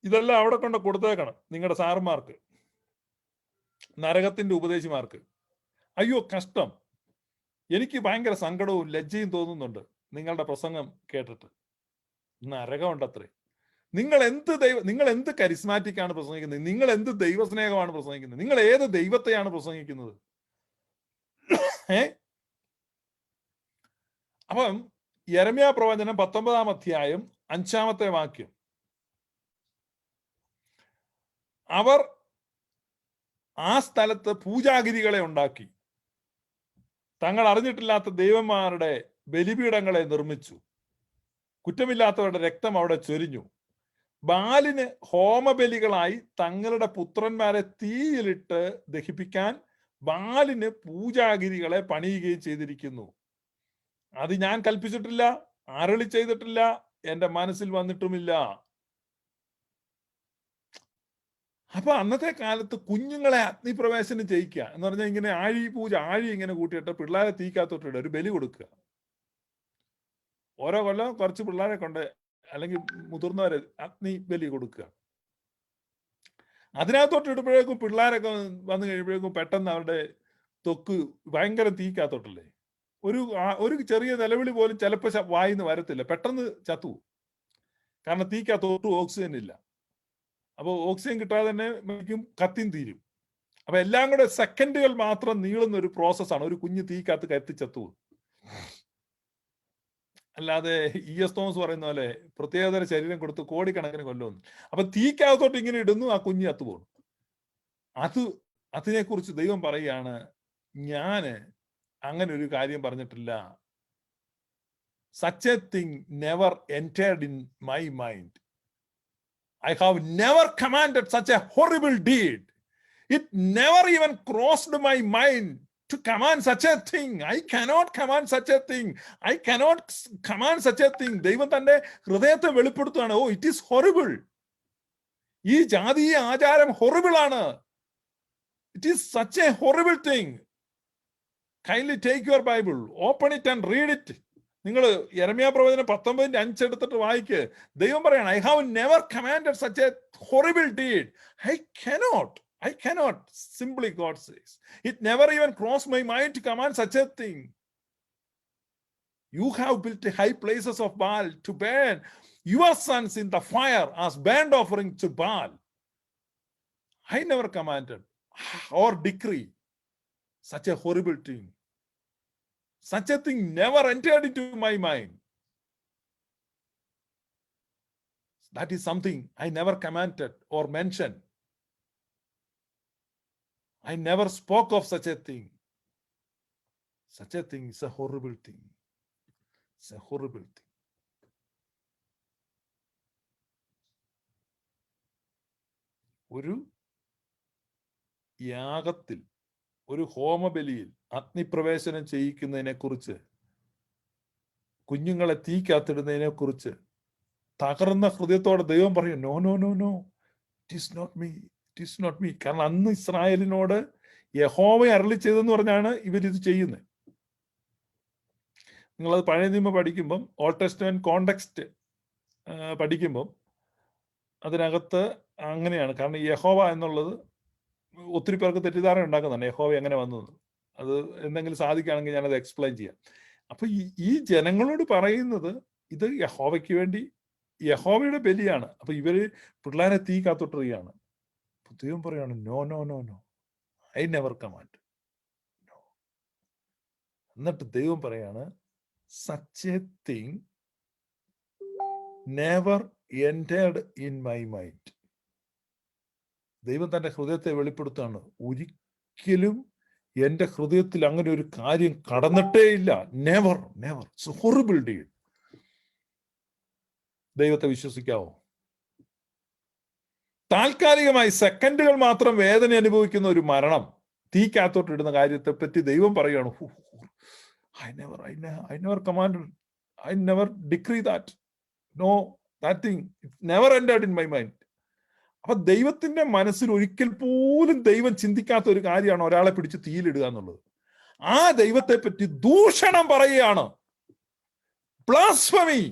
ഇതെല്ലാം അവിടെ കൊണ്ട് കൊടുത്തേക്കണം നിങ്ങളുടെ സാറുമാർക്ക്, നരകത്തിന്റെ ഉപദേശിമാർക്ക്. അയ്യോ കഷ്ടം, എനിക്ക് ഭയങ്കര സങ്കടവും ലജ്ജയും തോന്നുന്നുണ്ട് നിങ്ങളുടെ പ്രസംഗം കേട്ടിട്ട്. നരകമുണ്ടത്രേ. നിങ്ങൾ എന്ത് കരിസ്മാറ്റിക് ആണ് പ്രസംഗിക്കുന്നത്? നിങ്ങൾ എന്ത് ദൈവസ്നേഹമാണ് പ്രസംഗിക്കുന്നത്? നിങ്ങൾ ഏത് ദൈവത്തെയാണ് പ്രസംഗിക്കുന്നത്? അപ്പം യെരമ്യാ പ്രവചനം 19 അധ്യായം 5 വാക്യം. അവർ ആ സ്ഥലത്ത് പൂജാഗിരികളെ ഉണ്ടാക്കി, തങ്ങൾ അറിഞ്ഞിട്ടില്ലാത്ത ദൈവന്മാരുടെ ബലിപീഠങ്ങളെ നിർമ്മിച്ചു, കുറ്റമില്ലാത്തവരുടെ രക്തം അവിടെ ചൊരിഞ്ഞു, ബാലിന് ഹോമബലികളായി തങ്ങളുടെ പുത്രന്മാരെ തീയിലിട്ട് ദഹിപ്പിക്കാൻ ബാലിന് പൂജാഗിരികളെ പണിയുകയും ചെയ്തിരിക്കുന്നു. അത് ഞാൻ കൽപ്പിച്ചിട്ടില്ല, അരുളി ചെയ്തിട്ടില്ല, എന്റെ മനസ്സിൽ വന്നിട്ടുമില്ല. അപ്പൊ അന്നത്തെ കാലത്ത് കുഞ്ഞുങ്ങളെ അഗ്നിപ്രവേശനം ചെയ്യിക്കുക എന്ന് പറഞ്ഞാൽ ഇങ്ങനെ ആഴി ഇങ്ങനെ കൂട്ടിയിട്ട് പിള്ളേരെ തീക്കാത്തോട്ടിട്ട് ഒരു ബലി കൊടുക്കുക. ഓരോ കൊല്ലം കുറച്ച് പിള്ളേരെ കൊണ്ട് അല്ലെങ്കിൽ മുതിർന്നവരെ അഗ്നി ബലി കൊടുക്കുക. അതിനകത്തോട്ട് ഇടുമ്പോഴേക്കും പിള്ളേരൊക്കെ വന്നു കഴിയുമ്പോഴേക്കും പെട്ടെന്ന് അവരുടെ ത്വക്ക് ഭയങ്കര തീക്കാത്തോട്ടല്ലേ. ഒരു ചെറിയ നിലവിളി പോലും ചിലപ്പോൾ വായിന്ന് വരത്തില്ല, പെട്ടെന്ന് ചത്തു. കാരണം തീക്കകത്തോട്ട് ഓക്സിജൻ ഇല്ല. അപ്പോൾ ഓക്സിജൻ കിട്ടാതെ തന്നെ കത്തിയും തീരും. അപ്പൊ എല്ലാം കൂടെ സെക്കൻഡുകൾ മാത്രം നീളുന്ന ഒരു പ്രോസസ്സാണ് ഒരു കുഞ്ഞ് തീക്കകത്ത് കത്തിച്ചത്തു. അല്ലാതെ ES തോമസ് പറയുന്ന പോലെ പ്രത്യേകതര ശരീരം കൊടുത്ത് കോടിക്കണക്കിന് കൊല്ലുന്നു. അപ്പൊ തീക്കകത്തോട്ട് ഇങ്ങനെ ഇടുന്നു, ആ കുഞ്ഞ് ചത്തുപോകുന്നു. അതിനെക്കുറിച്ച് ദൈവം പറയുകയാണ്, ഞാന് അങ്ങനെ ഒരു കാര്യം പറഞ്ഞിട്ടില്ല. such a thing never entered in my mind. I have never commanded such a horrible deed. It never even crossed my mind to command such a thing. I cannot command such a thing. I cannot command such a thing. ദൈവം തന്റെ ഹൃദയത്തെ വെളിപ്പെടുത്തുകയാണ്. ഓ, it is horrible. ഈ ജാതീയ ആചാരം horrible ആണ്. It is such A horrible thing. Kindly take your Bible, open it and read it. നിങ്ങൾ യെരമ്യാ പ്രവചനം 19:5 എടുത്തിട്ട് വായിക്ക്. ദൈവം പറയാണ്, I have never commanded such A horrible deed. I cannot, simply God says. It never even crossed my mind to command such a thing. You have built high places of Baal to burn your sons in the fire as burnt offering to Baal. I never commanded or decree such a horrible thing. Such a thing never entered into my mind. That is something I never commanded or mentioned. I never spoke of such a thing. Such a thing is a horrible thing. It's a horrible thing. ഒരു യാഗത്തിൽ, ഒരു ഹോമബലിയിൽ അഗ്നിപ്രവേശനം ചെയ്യിക്കുന്നതിനെ കുറിച്ച്, കുഞ്ഞുങ്ങളെ തീക്കകത്തിടുന്നതിനെ കുറിച്ച് തകർന്ന ഹൃദയത്തോടെ ദൈവം പറയും, no no no no, it is not me, it is not me. കാരണം അന്ന് ഇസ്രായേലിനോട് യഹോവ അരുളി ചെയ്തെന്ന് പറഞ്ഞാണ് ഇവരിത് ചെയ്യുന്നത്. നിങ്ങളത് പഴയ നിയമം പഠിക്കുമ്പം, ഓൾഡ് ടെസ്റ്റ്മെന്റ് കോണ്ടെക്സ്റ്റ് പഠിക്കുമ്പം അതിനകത്ത് അങ്ങനെയാണ്. കാരണം യഹോവ എന്നുള്ളത് ഒത്തിരി പേർക്ക് തെറ്റിദ്ധാരണ ഉണ്ടാക്കുന്നുണ്ട്, യഹോവ എങ്ങനെ വന്നത്. അത് എന്തെങ്കിലും സാധിക്കുകയാണെങ്കിൽ ഞാനത് എക്സ്പ്ലെയിൻ ചെയ്യാം. അപ്പൊ ഈ ജനങ്ങളോട് പറയുന്നത് ഇത് യഹോവയ്ക്ക് വേണ്ടി, യഹോവയുടെ ബലിയാണ്. അപ്പൊ ഇവര് പിള്ളേരെ തീ കാത്തോട്ടിരിക്കുകയാണ്. ദൈവം പറയാണ്, no no no no, I never command. എന്നിട്ട് ദൈവം പറയാണ്, such a thing never entered in my mind. ദൈവം തന്റെ ഹൃദയത്തെ വെളിപ്പെടുത്താണ്. ഒരിക്കലും എന്റെ ഹൃദയത്തിൽ അങ്ങനെ ഒരു കാര്യം കടന്നിട്ടേ ഇല്ല. Never never. It's A horrible deed. ദൈവത്തെ വിശ്വസിക്കാവോ? താൽക്കാലികമായി സെക്കൻഡുകൾ മാത്രം വേദന അനുഭവിക്കുന്ന ഒരു മരണം, തീക്കകത്തോട്ട് ഇടുന്ന കാര്യത്തെ പറ്റി ദൈവം പറയുകയാണ്, I never commanded, I never decree that. No, that thing, it never entered in my mind. അപ്പൊ ദൈവത്തിന്റെ മനസ്സിൽ ഒരിക്കൽ പോലും ദൈവം ചിന്തിക്കാത്ത ഒരു കാര്യമാണ് ഒരാളെ പിടിച്ച് തീയിലിടുക എന്നുള്ളത്. ആ ദൈവത്തെ പറ്റി ദൂഷണം പറയുകയാണ്. Blasphemy,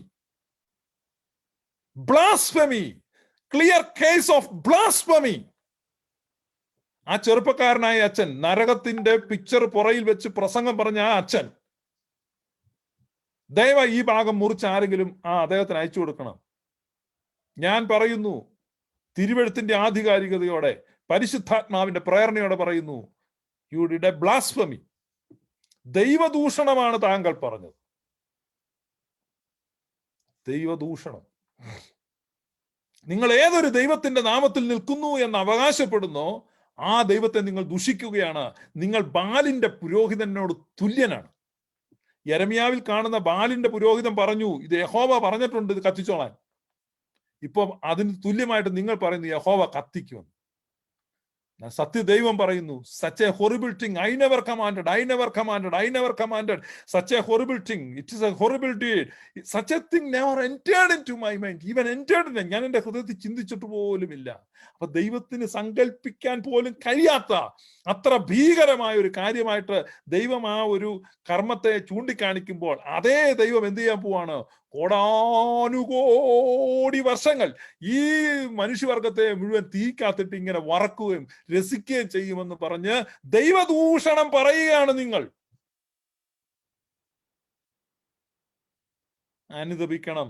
blasphemy, clear case of blasphemy. ആ ചെറുപ്പക്കാരനായ അച്ഛൻ, നരകത്തിന്റെ പിക്ചർ പുറയിൽ വെച്ച് പ്രസംഗം പറഞ്ഞ ആ അച്ഛൻ, ദയവായി ഈ ഭാഗം മുറിച്ച് ആരെങ്കിലും അദ്ദേഹത്തിന് അയച്ചു കൊടുക്കണം. ഞാൻ പറയുന്നു, തിരുവെഴുത്തിന്റെ ആധികാരികതയോടെ, പരിശുദ്ധാത്മാവിന്റെ പ്രേരണയോടെ പറയുന്നു, യു ഡിഡ് എ ബ്ലാസ്ഫമി. ദൈവദൂഷണമാണ് താങ്കൾ പറഞ്ഞത്. ദൈവദൂഷണം. നിങ്ങൾ ഏതൊരു ദൈവത്തിന്റെ നാമത്തിൽ നിൽക്കുന്നു എന്ന് അവകാശപ്പെടുന്നോ ആ ദൈവത്തെ നിങ്ങൾ ദുഷിക്കുകയാണ്. നിങ്ങൾ ബാലിന്റെ പുരോഹിതനോട് തുല്യനാണ്. യെരമ്യാവിൽ കാണുന്ന ബാലിന്റെ പുരോഹിതൻ പറഞ്ഞു, ഇത് യഹോവ പറഞ്ഞിട്ടുണ്ട് ഇത് കത്തിച്ചോളാൻ. ഇപ്പൊ അതിന് തുല്യമായിട്ട് നിങ്ങൾ പറയുന്നു യഹോവ കത്തിക്കുമെന്ന്. സത്യ ദൈവം പറയുന്നു, such a horrible thing I never commanded, I never commanded, I never commanded such a horrible thing. It is a horrible deed. Such a thing never entered into my mind. Even entered in, ഞാൻ എന്റെ ഹൃദയത്തിൽ ചിന്തിച്ചിട്ട് പോലുമില്ല. അപ്പൊ ദൈവത്തിന് സങ്കല്പിക്കാൻ പോലും കഴിയാത്ത അത്ര ഭീകരമായ ഒരു കാര്യമായിട്ട് ദൈവം ആ ഒരു കർമ്മത്തെ ചൂണ്ടിക്കാണിക്കുമ്പോൾ, അതേ ദൈവം എന്ത് ചെയ്യാൻ പോവാണ്? കോടാനുകോടി വർഷങ്ങൾ ഈ മനുഷ്യവർഗത്തെ മുഴുവൻ തീക്കാത്തിട്ട് ഇങ്ങനെ വറക്കുകയും രസിക്കുകയും ചെയ്യുമെന്ന് പറഞ്ഞ് ദൈവദൂഷണം പറയുകയാണ്. നിങ്ങൾ അനുദപിക്കണം,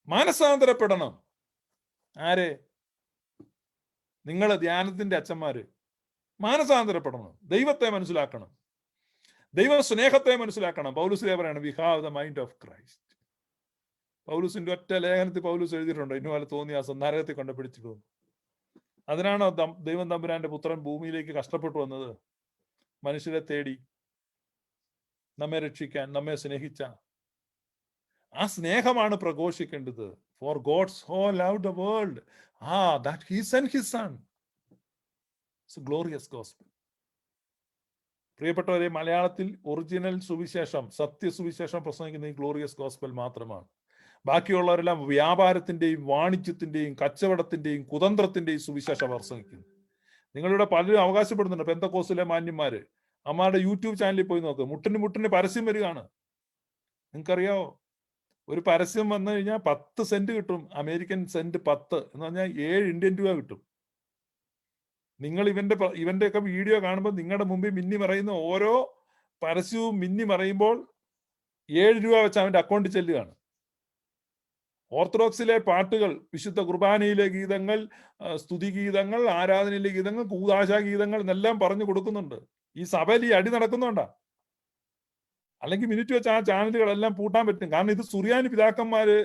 മാനസാന്തരപ്പെടണം. ആരെ? നിങ്ങള് ധ്യാനത്തിന്റെ അച്ഛന്മാര് മാനസാന്തരപ്പെടണം, ദൈവത്തെ മനസ്സിലാക്കണം, ദൈവ സ്നേഹത്തെ മനസ്സിലാക്കണം. പൗലോസ് പറയാണ്, we have the mind of Christ. പൗലോസിന്റെ ഒറ്റ ലേഖനത്തിൽ പൗലോസ് എഴുതിയിട്ടുണ്ട്, ഇന്നുപോലെ തോന്നിയാസം നരകത്തിൽ കൊണ്ട് പിടിച്ചിട്ടു. അതിനാണോ ദൈവം തമ്പുരാന്റെ പുത്രൻ ഭൂമിയിലേക്ക് കഷ്ടപ്പെട്ടു വന്നത്? മനുഷ്യരെ തേടി. നമ്മെ രക്ഷിക്കാൻ, നമ്മെ സ്നേഹിച്ച ആ സ്നേഹമാണ് പ്രഘോഷിക്കേണ്ടത്. For God so loved the world that he sent his son. It's a glorious gospel. പ്രിയപ്പെട്ടവരെ, മലയാളത്തിൽ ഒറിജിനൽ സുവിശേഷം, സത്യസുവിശേഷം പ്രസംഗിക്കുന്ന ഈ ഗ്ലോറിയസ് ഗോസ്പൽ മാത്രമാണ്. ബാക്കിയുള്ളവരെല്ലാം വ്യാപാരത്തിന്റെയും വാണിജ്യത്തിന്റെയും കച്ചവടത്തിന്റെയും കുതന്ത്രത്തിന്റെയും സുവിശേഷം പ്രസംഗിക്കുന്നു. നിങ്ങളിവിടെ പലരും അവകാശപ്പെടുന്നുണ്ട്, പെന്തക്കോസ്തിലെ മാന്യന്മാര്. അമ്മയുടെ യൂട്യൂബ് ചാനലിൽ പോയി നോക്ക്, മുട്ടിന് പരസ്യം വരികയാണ്. നിങ്ങൾക്കറിയാവോ, ഒരു പരസ്യം വന്നു കഴിഞ്ഞാൽ 10 സെന്റ് കിട്ടും. അമേരിക്കൻ സെന്റ് 10 എന്ന് പറഞ്ഞാൽ 7 ഇന്ത്യൻ രൂപ കിട്ടും. നിങ്ങൾ ഇവന്റെയൊക്കെ വീഡിയോ കാണുമ്പോൾ നിങ്ങളുടെ മുമ്പിൽ മിന്നി മറയുന്ന ഓരോ പരസ്യവും മിന്നി മറയുമ്പോൾ 7 രൂപ വെച്ച് അവന്റെ അക്കൗണ്ടിൽ ചെല്ലുകയാണ്. ഓർത്തഡോക്സിലെ പാട്ടുകൾ, വിശുദ്ധ കുർബാനയിലെ ഗീതങ്ങൾ, സ്തുതിഗീതങ്ങൾ, ആരാധനയിലെ ഗീതങ്ങൾ, കൂദാശ ഗീതങ്ങൾ എന്നെല്ലാം പറഞ്ഞു കൊടുക്കുന്നുണ്ട്. ഈ സഭയിൽ ഈ അടി നടക്കുന്നുണ്ടാ? അല്ലെങ്കിൽ മിനിറ്റ് വെച്ച് ആ ചാനലുകളെല്ലാം പൂട്ടാൻ പറ്റും. കാരണം ഇത് സുറിയാനി പിതാക്കന്മാര്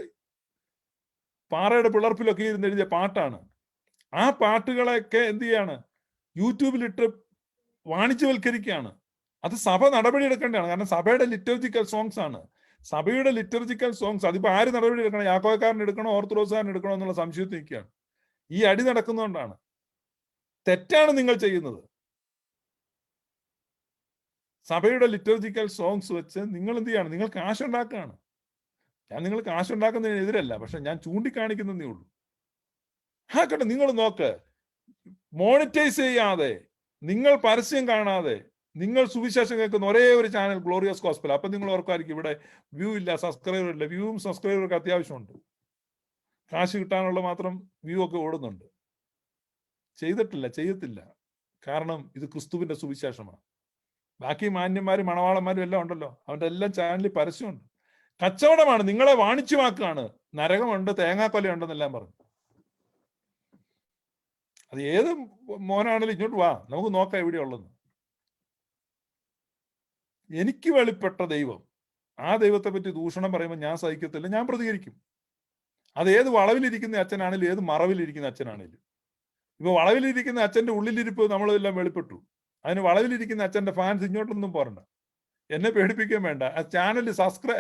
പാറയുടെ പിളർപ്പിലൊക്കെ ഇരുന്ന് എഴുതിയ പാട്ടാണ്. ആ പാട്ടുകളൊക്കെ എന്ത് ചെയ്യാണ്? യൂട്യൂബിലിട്ട് വാണിജ്യവൽക്കരിക്കുകയാണ്. അത് സഭ നടപടിയെടുക്കേണ്ടതാണ്. കാരണം സഭയുടെ ലിറ്റർജിക്കൽ സോങ്സ് ആണ്. സഭയുടെ ലിറ്റർജിക്കൽ സോങ്സ് അതിപ്പോ ആര് നടപടി എടുക്കണം? യാക്കോക്കാരൻ എടുക്കണോ ഓർത്തഡോക്സുകാരൻ എടുക്കണോ എന്നുള്ള സംശയത്തിൽ നിൽക്കുകയാണ്. ഈ അടി നടക്കുന്നതുകൊണ്ടാണ്. തെറ്റാണ് നിങ്ങൾ ചെയ്യുന്നത്. സഭയുടെ ലിറ്റർജിക്കൽ സോങ്സ് വെച്ച് നിങ്ങൾ എന്ത് ചെയ്യാണ്? നിങ്ങൾ കാശുണ്ടാക്കുകയാണ്. ഞാൻ നിങ്ങൾ കാശുണ്ടാക്കുന്നതിനെതിരല്ല, പക്ഷെ ഞാൻ ചൂണ്ടിക്കാണിക്കുന്നതേ ഉള്ളൂ. കേട്ടോ, നിങ്ങൾ നോക്ക്, മോണിറ്റൈസ് ചെയ്യാതെ, നിങ്ങൾ പരസ്യം കാണാതെ നിങ്ങൾ സുവിശേഷം കേൾക്കുന്ന ഒരേ ഒരു ചാനൽ ഗ്ലോറിയസ് ഗോസ്പൽ. അപ്പൊ നിങ്ങൾ ഓർക്കായിരിക്കും ഇവിടെ വ്യൂ ഇല്ല, സബ്സ്ക്രൈബർ ഇല്ല. വ്യൂവും സബ്സ്ക്രൈബർക്ക് അത്യാവശ്യമുണ്ട്. കാശ് കിട്ടാനുള്ള മാത്രം വ്യൂ ഒക്കെ ഓടുന്നുണ്ട്. ചെയ്യത്തില്ല. കാരണം ഇത് ക്രിസ്തുവിന്റെ സുവിശേഷമാണ്. ബാക്കി മാന്യന്മാരും മണവാളന്മാരും എല്ലാം ഉണ്ടല്ലോ, അവന്റെ എല്ലാം ചാനലിൽ പരസ്യമുണ്ട്. കച്ചവടമാണ്, നിങ്ങളെ വാണിജ്യമാക്കുകയാണ്. നരകമുണ്ട്, തേങ്ങാക്കൊലയുണ്ടെന്നെല്ലാം പറഞ്ഞു. അത് ഏത് മോനാണെങ്കിലും ഇങ്ങോട്ട് വാ, നമുക്ക് നോക്കാം എവിടെയുള്ളത്. എനിക്ക് വെളിപ്പെട്ട ദൈവം, ആ ദൈവത്തെ പറ്റി ദൂഷണം പറയുമ്പോൾ ഞാൻ സഹിക്കത്തില്ല, ഞാൻ പ്രതികരിക്കും. അത് ഏത് വളവിലിരിക്കുന്ന അച്ഛനാണെങ്കിലും ഏത് മറവിലിരിക്കുന്ന അച്ഛനാണെങ്കിലും. ഇപ്പൊ വളവിലിരിക്കുന്ന അച്ഛന്റെ ഉള്ളിലിരിപ്പ് നമ്മളെല്ലാം വെളിപ്പെട്ടു. അതിന് വളവിലിരിക്കുന്ന അച്ഛന്റെ ഫാൻസ് ഇങ്ങോട്ടൊന്നും പോരണ്ട. എന്നെ പേടിപ്പിക്കാൻ വേണ്ട. ആ ചാനൽ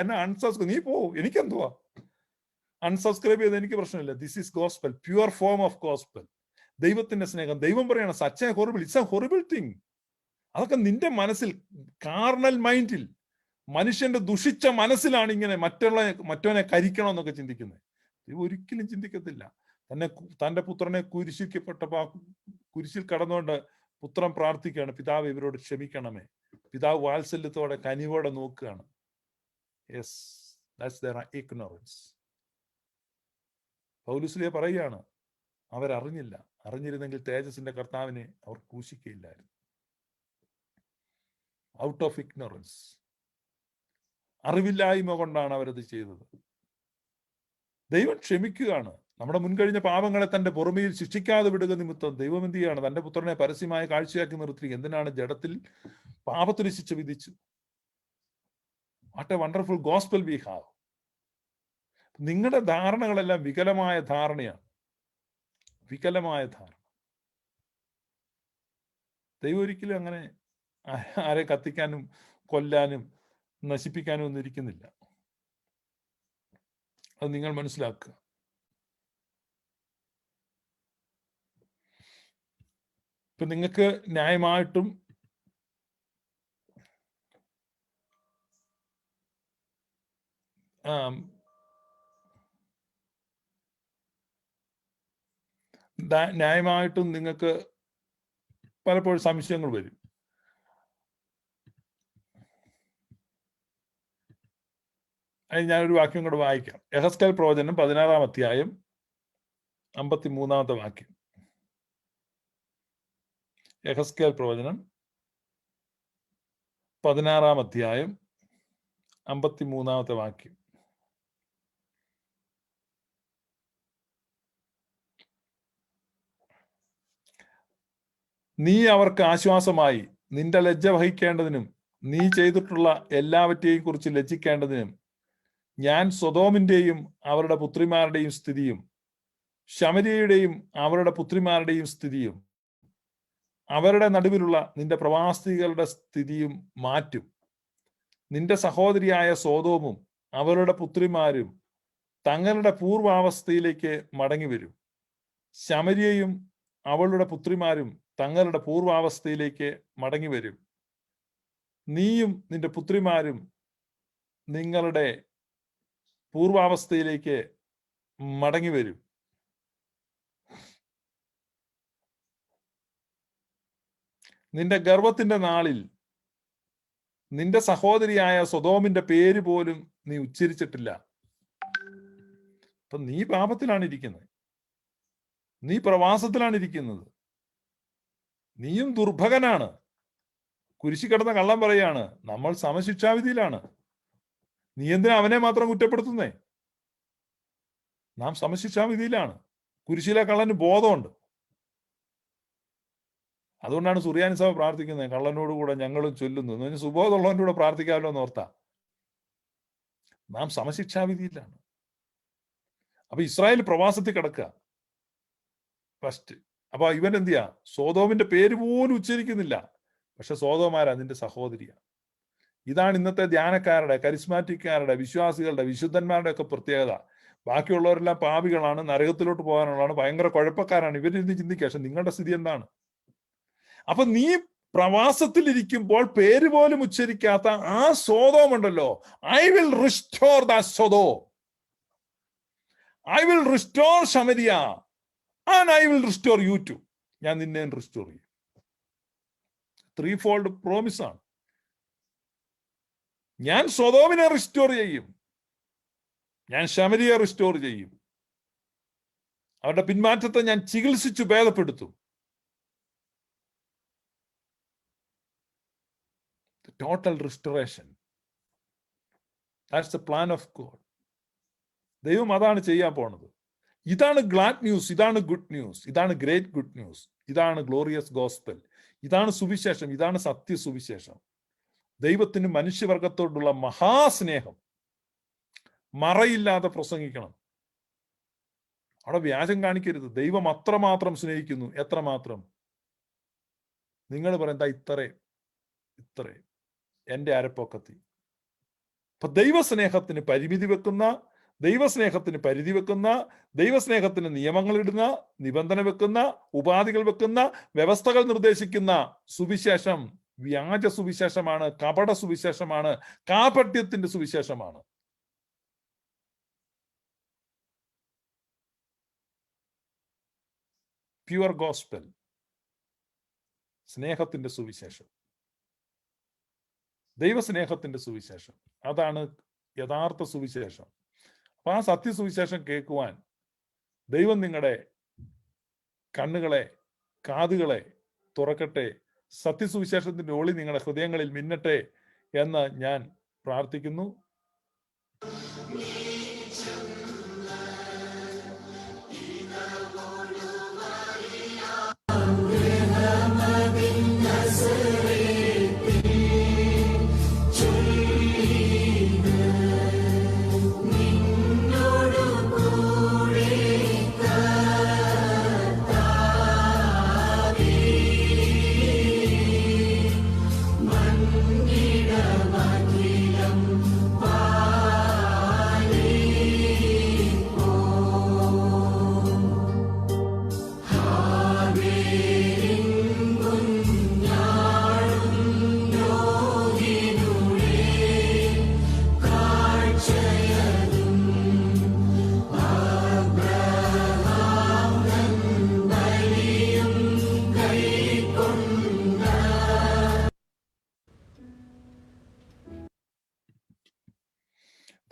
എന്നെ അൺസബ്സ്ക്രൈബ്, നീ പോ, എനിക്കെന്തുവാ? അൺസബ്സ്ക്രൈബ് ചെയ്ത് എനിക്ക് പ്രശ്നമില്ല. This is gospel, pure form of gospel. ദൈവത്തിന്റെ സ്നേഹം. ദൈവം പറയാണ് such A horrible, it's A horrible thing. അതൊക്കെ നിന്റെ മനസ്സിൽ, കാർണൽ മൈൻഡിൽ, മനുഷ്യന്റെ ദുഷിച്ച മനസ്സിലാണ് ഇങ്ങനെ മറ്റവനെ കരിക്കണമെന്നൊക്കെ ചിന്തിക്കുന്നത്. ദൈവം ഒരിക്കലും ചിന്തിക്കത്തില്ല. തന്റെ പുത്രനെ കുരിശിൽ കടന്നുകൊണ്ട് പുത്രൻ പ്രാർത്ഥിക്കുകയാണ്, പിതാവ് ഇവരോട് ക്ഷമിക്കണമേ. പിതാവ് വാത്സല്യത്തോടെ കനിവോടെ നോക്കുകയാണ്. Yes, that's their ignorance. Paulose പറയുകയാണ്, അവരറിഞ്ഞില്ല. അറിഞ്ഞിരുന്നെങ്കിൽ തേജസ്സിന്റെ കർത്താവിനെ അവർ ക്രൂശിക്കുകയില്ലായിരുന്നു. ഔട്ട് ഓഫ് ഇഗ്നോറൻസ്, അറിവില്ലായ്മ കൊണ്ടാണ് അവരത് ചെയ്തത്. ദൈവം ക്ഷമിക്കുകയാണ്. നമ്മുടെ മുൻകഴിഞ്ഞ പാപങ്ങളെ തന്റെ പുറമേയിൽ ശിക്ഷിക്കാതെ വിടുക നിമിത്തം ദൈവം എന്ത് ചെയ്യാണ്? തന്റെ പുത്രനെ പരസ്യമായ കാഴ്ചയാക്കി നിർത്തി. എന്തിനാണ്? ജഡത്തിൽ പാപത്തിന് ശിക്ഷ വിധിച്ചു. What A wonderful gospel we have. നിങ്ങളുടെ ധാരണകളെല്ലാം വികലമായ ധാരണയാണ്. ദൈവം ഒരിക്കലും അങ്ങനെ ആരെ കത്തിക്കാനും കൊല്ലാനും നശിപ്പിക്കാനും ഒന്നും ഇരിക്കുന്നില്ല. അത് നിങ്ങൾ മനസ്സിലാക്കുക. ഇപ്പൊ നിങ്ങൾക്ക് ന്യായമായിട്ടും നിങ്ങൾക്ക് പലപ്പോഴും സംശയങ്ങൾ വരും. അതിന് ഞാനൊരു വാക്യം കൂടെ വായിക്കാം. യെഹെസ്കേൽ പ്രവചനം 16-ാം അധ്യായം 53-ാമത്തെ വാക്യം. യെഹെസ്കേൽ പ്രവചനം 16-ാം അധ്യായം 53-ാമത്തെ വാക്യം. നീ അവർക്ക് ആശ്വാസമായി നിന്റെ ലജ്ജ വഹിക്കേണ്ടതിനും നീ ചെയ്തിട്ടുള്ള എല്ലാവറ്റെയും കുറിച്ച് ലജ്ജിക്കേണ്ടതിനും ഞാൻ സൊദോമിന്റെയും അവരുടെ പുത്രിമാരുടെയും സ്ഥിതിയും ശമര്യയുടെയും അവരുടെ പുത്രിമാരുടെയും സ്ഥിതിയും അവരുടെ നടുവിലുള്ള നിന്റെ പ്രവാസികളുടെ സ്ഥിതിയും മാറ്റും. നിന്റെ സഹോദരിയായ സോദോമും അവരുടെ പുത്രിമാരും തങ്ങളുടെ പൂർവാവസ്ഥയിലേക്ക് മടങ്ങി വരും. ശമര്യയും അവളുടെ പുത്രിമാരും തങ്ങളുടെ പൂർവാവസ്ഥയിലേക്ക് മടങ്ങി വരും. നീയും നിന്റെ പുത്രിമാരും നിങ്ങളുടെ പൂർവാവസ്ഥയിലേക്ക് മടങ്ങി വരും. നിന്റെ ഗർവത്തിന്റെ നാളിൽ നിന്റെ സഹോദരിയായ സൊദോമിന്റെ പേര് പോലും നീ ഉച്ചരിച്ചിട്ടില്ല. അപ്പൊ നീ പാപത്തിലാണ് ഇരിക്കുന്നത്, നീ പ്രവാസത്തിലാണ് ഇരിക്കുന്നത്, നീയും ദുർഭകനാണ്. കുരിശി കിടന്ന കള്ളം പറയാണ്, നമ്മൾ സമശിക്ഷാവിധിയിലാണ്. നീ എന്തിനാ അവനെ മാത്രം കുറ്റപ്പെടുത്തുന്നേ? നാം സമശിക്ഷാവിധിയിലാണ്. കുരിശിലെ കള്ളന് ബോധമുണ്ട്. അതുകൊണ്ടാണ് സുറിയാനി സഭ പ്രാർത്ഥിക്കുന്നത്, കള്ളനോടുകൂടെ ഞങ്ങളും ചൊല്ലുന്നു. എന്ന് സുബോധമുള്ളവൻ്റെ കൂടെ പ്രാർത്ഥിക്കാമല്ലോ എന്ന് ഓർത്താ. നാം സമശിക്ഷാവിധിയിലാണ്. അപ്പൊ ഇസ്രായേൽ പ്രവാസത്തിൽ കിടക്കുക ഫസ്റ്റ്. അപ്പൊ ഇവൻ എന്ത് ചെയ്യാ? സോദോമിന്റെ പേര് പോലും ഉച്ചരിക്കുന്നില്ല. പക്ഷെ സോദോമാരാ നിന്റെ സഹോദരിയ. ഇതാണ് ഇന്നത്തെ ധ്യാനക്കാരുടെ, കരിസ്മാറ്റിക്കാരുടെ, വിശ്വാസികളുടെ, വിശുദ്ധന്മാരുടെ ഒക്കെ പ്രത്യേകത. ബാക്കിയുള്ളവരെല്ലാം പാപികളാണ്, നരകത്തിലോട്ട് പോകാനുള്ളതാണ്, ഭയങ്കര കുഴപ്പക്കാരാണ്. ഇവരിന്ന് ചിന്തിക്കുക. പക്ഷെ നിങ്ങളുടെ സ്ഥിതി എന്താണ്? അപ്പൊ നീ പ്രവാസത്തിലിരിക്കുമ്പോൾ പേര് പോലും ഉച്ചരിക്കാത്ത ആ സോദോം ഉണ്ടല്ലോ, I will restore the Sodom, I will restore Samaria and I will restore you too. ഞാൻ നിന്നെ റിസ്റ്റോർ ചെയ്യും. 3-fold പ്രോമിസ് ആണ്. ഞാൻ സൊദോമിനെ റിസ്റ്റോർ ചെയ്യും, ഞാൻ ശമരിയെ റിസ്റ്റോർ ചെയ്യും, അവരുടെ പിന്മാറ്റത്തെ ഞാൻ ചികിത്സിച്ചു ഭേദപ്പെടുത്തും. Total restoration. That's the plan of God. ദൈവം അതാണ് ചെയ്യാൻ പോണത്. ഇതാണ് ഗ്ലാഡ് ന്യൂസ്, ഇതാണ് ഗുഡ് ന്യൂസ്, ഇതാണ് ഗ്രേറ്റ് ഗുഡ് ന്യൂസ്, ഇതാണ് ഗ്ലോറിയസ് ഗോസ്പൽ, ഇതാണ് സുവിശേഷം, ഇതാണ് സത്യസുവിശേഷം. ദൈവത്തിന് മനുഷ്യവർഗത്തോടുള്ള മഹാസ്നേഹം മറയില്ലാതെ പ്രസംഗിക്കണം. അവിടെ വ്യാജം കാണിക്കരുത്. ദൈവം അത്രമാത്രം സ്നേഹിക്കുന്നു. എത്രമാത്രം? നിങ്ങൾ പറയുന്ന ഇത്രേ എന്റെ അരപ്പൊക്കത്തി. അപ്പൊ ദൈവസ്നേഹത്തിന് പരിമിതി വെക്കുന്ന, ദൈവസ്നേഹത്തിന് പരിധി വെക്കുന്ന, ദൈവസ്നേഹത്തിന് നിയമങ്ങൾ ഇടുന്ന, നിബന്ധന വെക്കുന്ന, ഉപാധികൾ വെക്കുന്ന, വ്യവസ്ഥകൾ നിർദ്ദേശിക്കുന്ന സുവിശേഷം വ്യാജ സുവിശേഷമാണ്, കപട സുവിശേഷമാണ്, കാപട്യത്തിന്റെ സുവിശേഷമാണ്. പ്യുവർ ഗോസ്പൽ, സ്നേഹത്തിന്റെ സുവിശേഷം, ദൈവസ്നേഹത്തിന്റെ സുവിശേഷം, അതാണ് യഥാർത്ഥ സുവിശേഷം. അപ്പൊ ആ സത്യസുവിശേഷം കേൾക്കുവാൻ ദൈവം നിങ്ങളുടെ കണ്ണുകളെ, കാതുകളെ തുറക്കട്ടെ. സത്യസുവിശേഷത്തിന്റെ ഒളി നിങ്ങളുടെ ഹൃദയങ്ങളിൽ മിന്നട്ടെ എന്ന് ഞാൻ പ്രാർത്ഥിക്കുന്നു.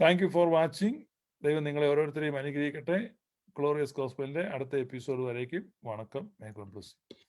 Thank you for watching. ദൈവം നിങ്ങളെ ഓരോരുത്തരെയും അനുഗ്രഹിക്കട്ടെ. ഗ്ലോറിയസ് ഗോസ്പലിന്റെ അടുത്ത എപ്പിസോഡ് വരേക്കും വണക്കം. May God bless you.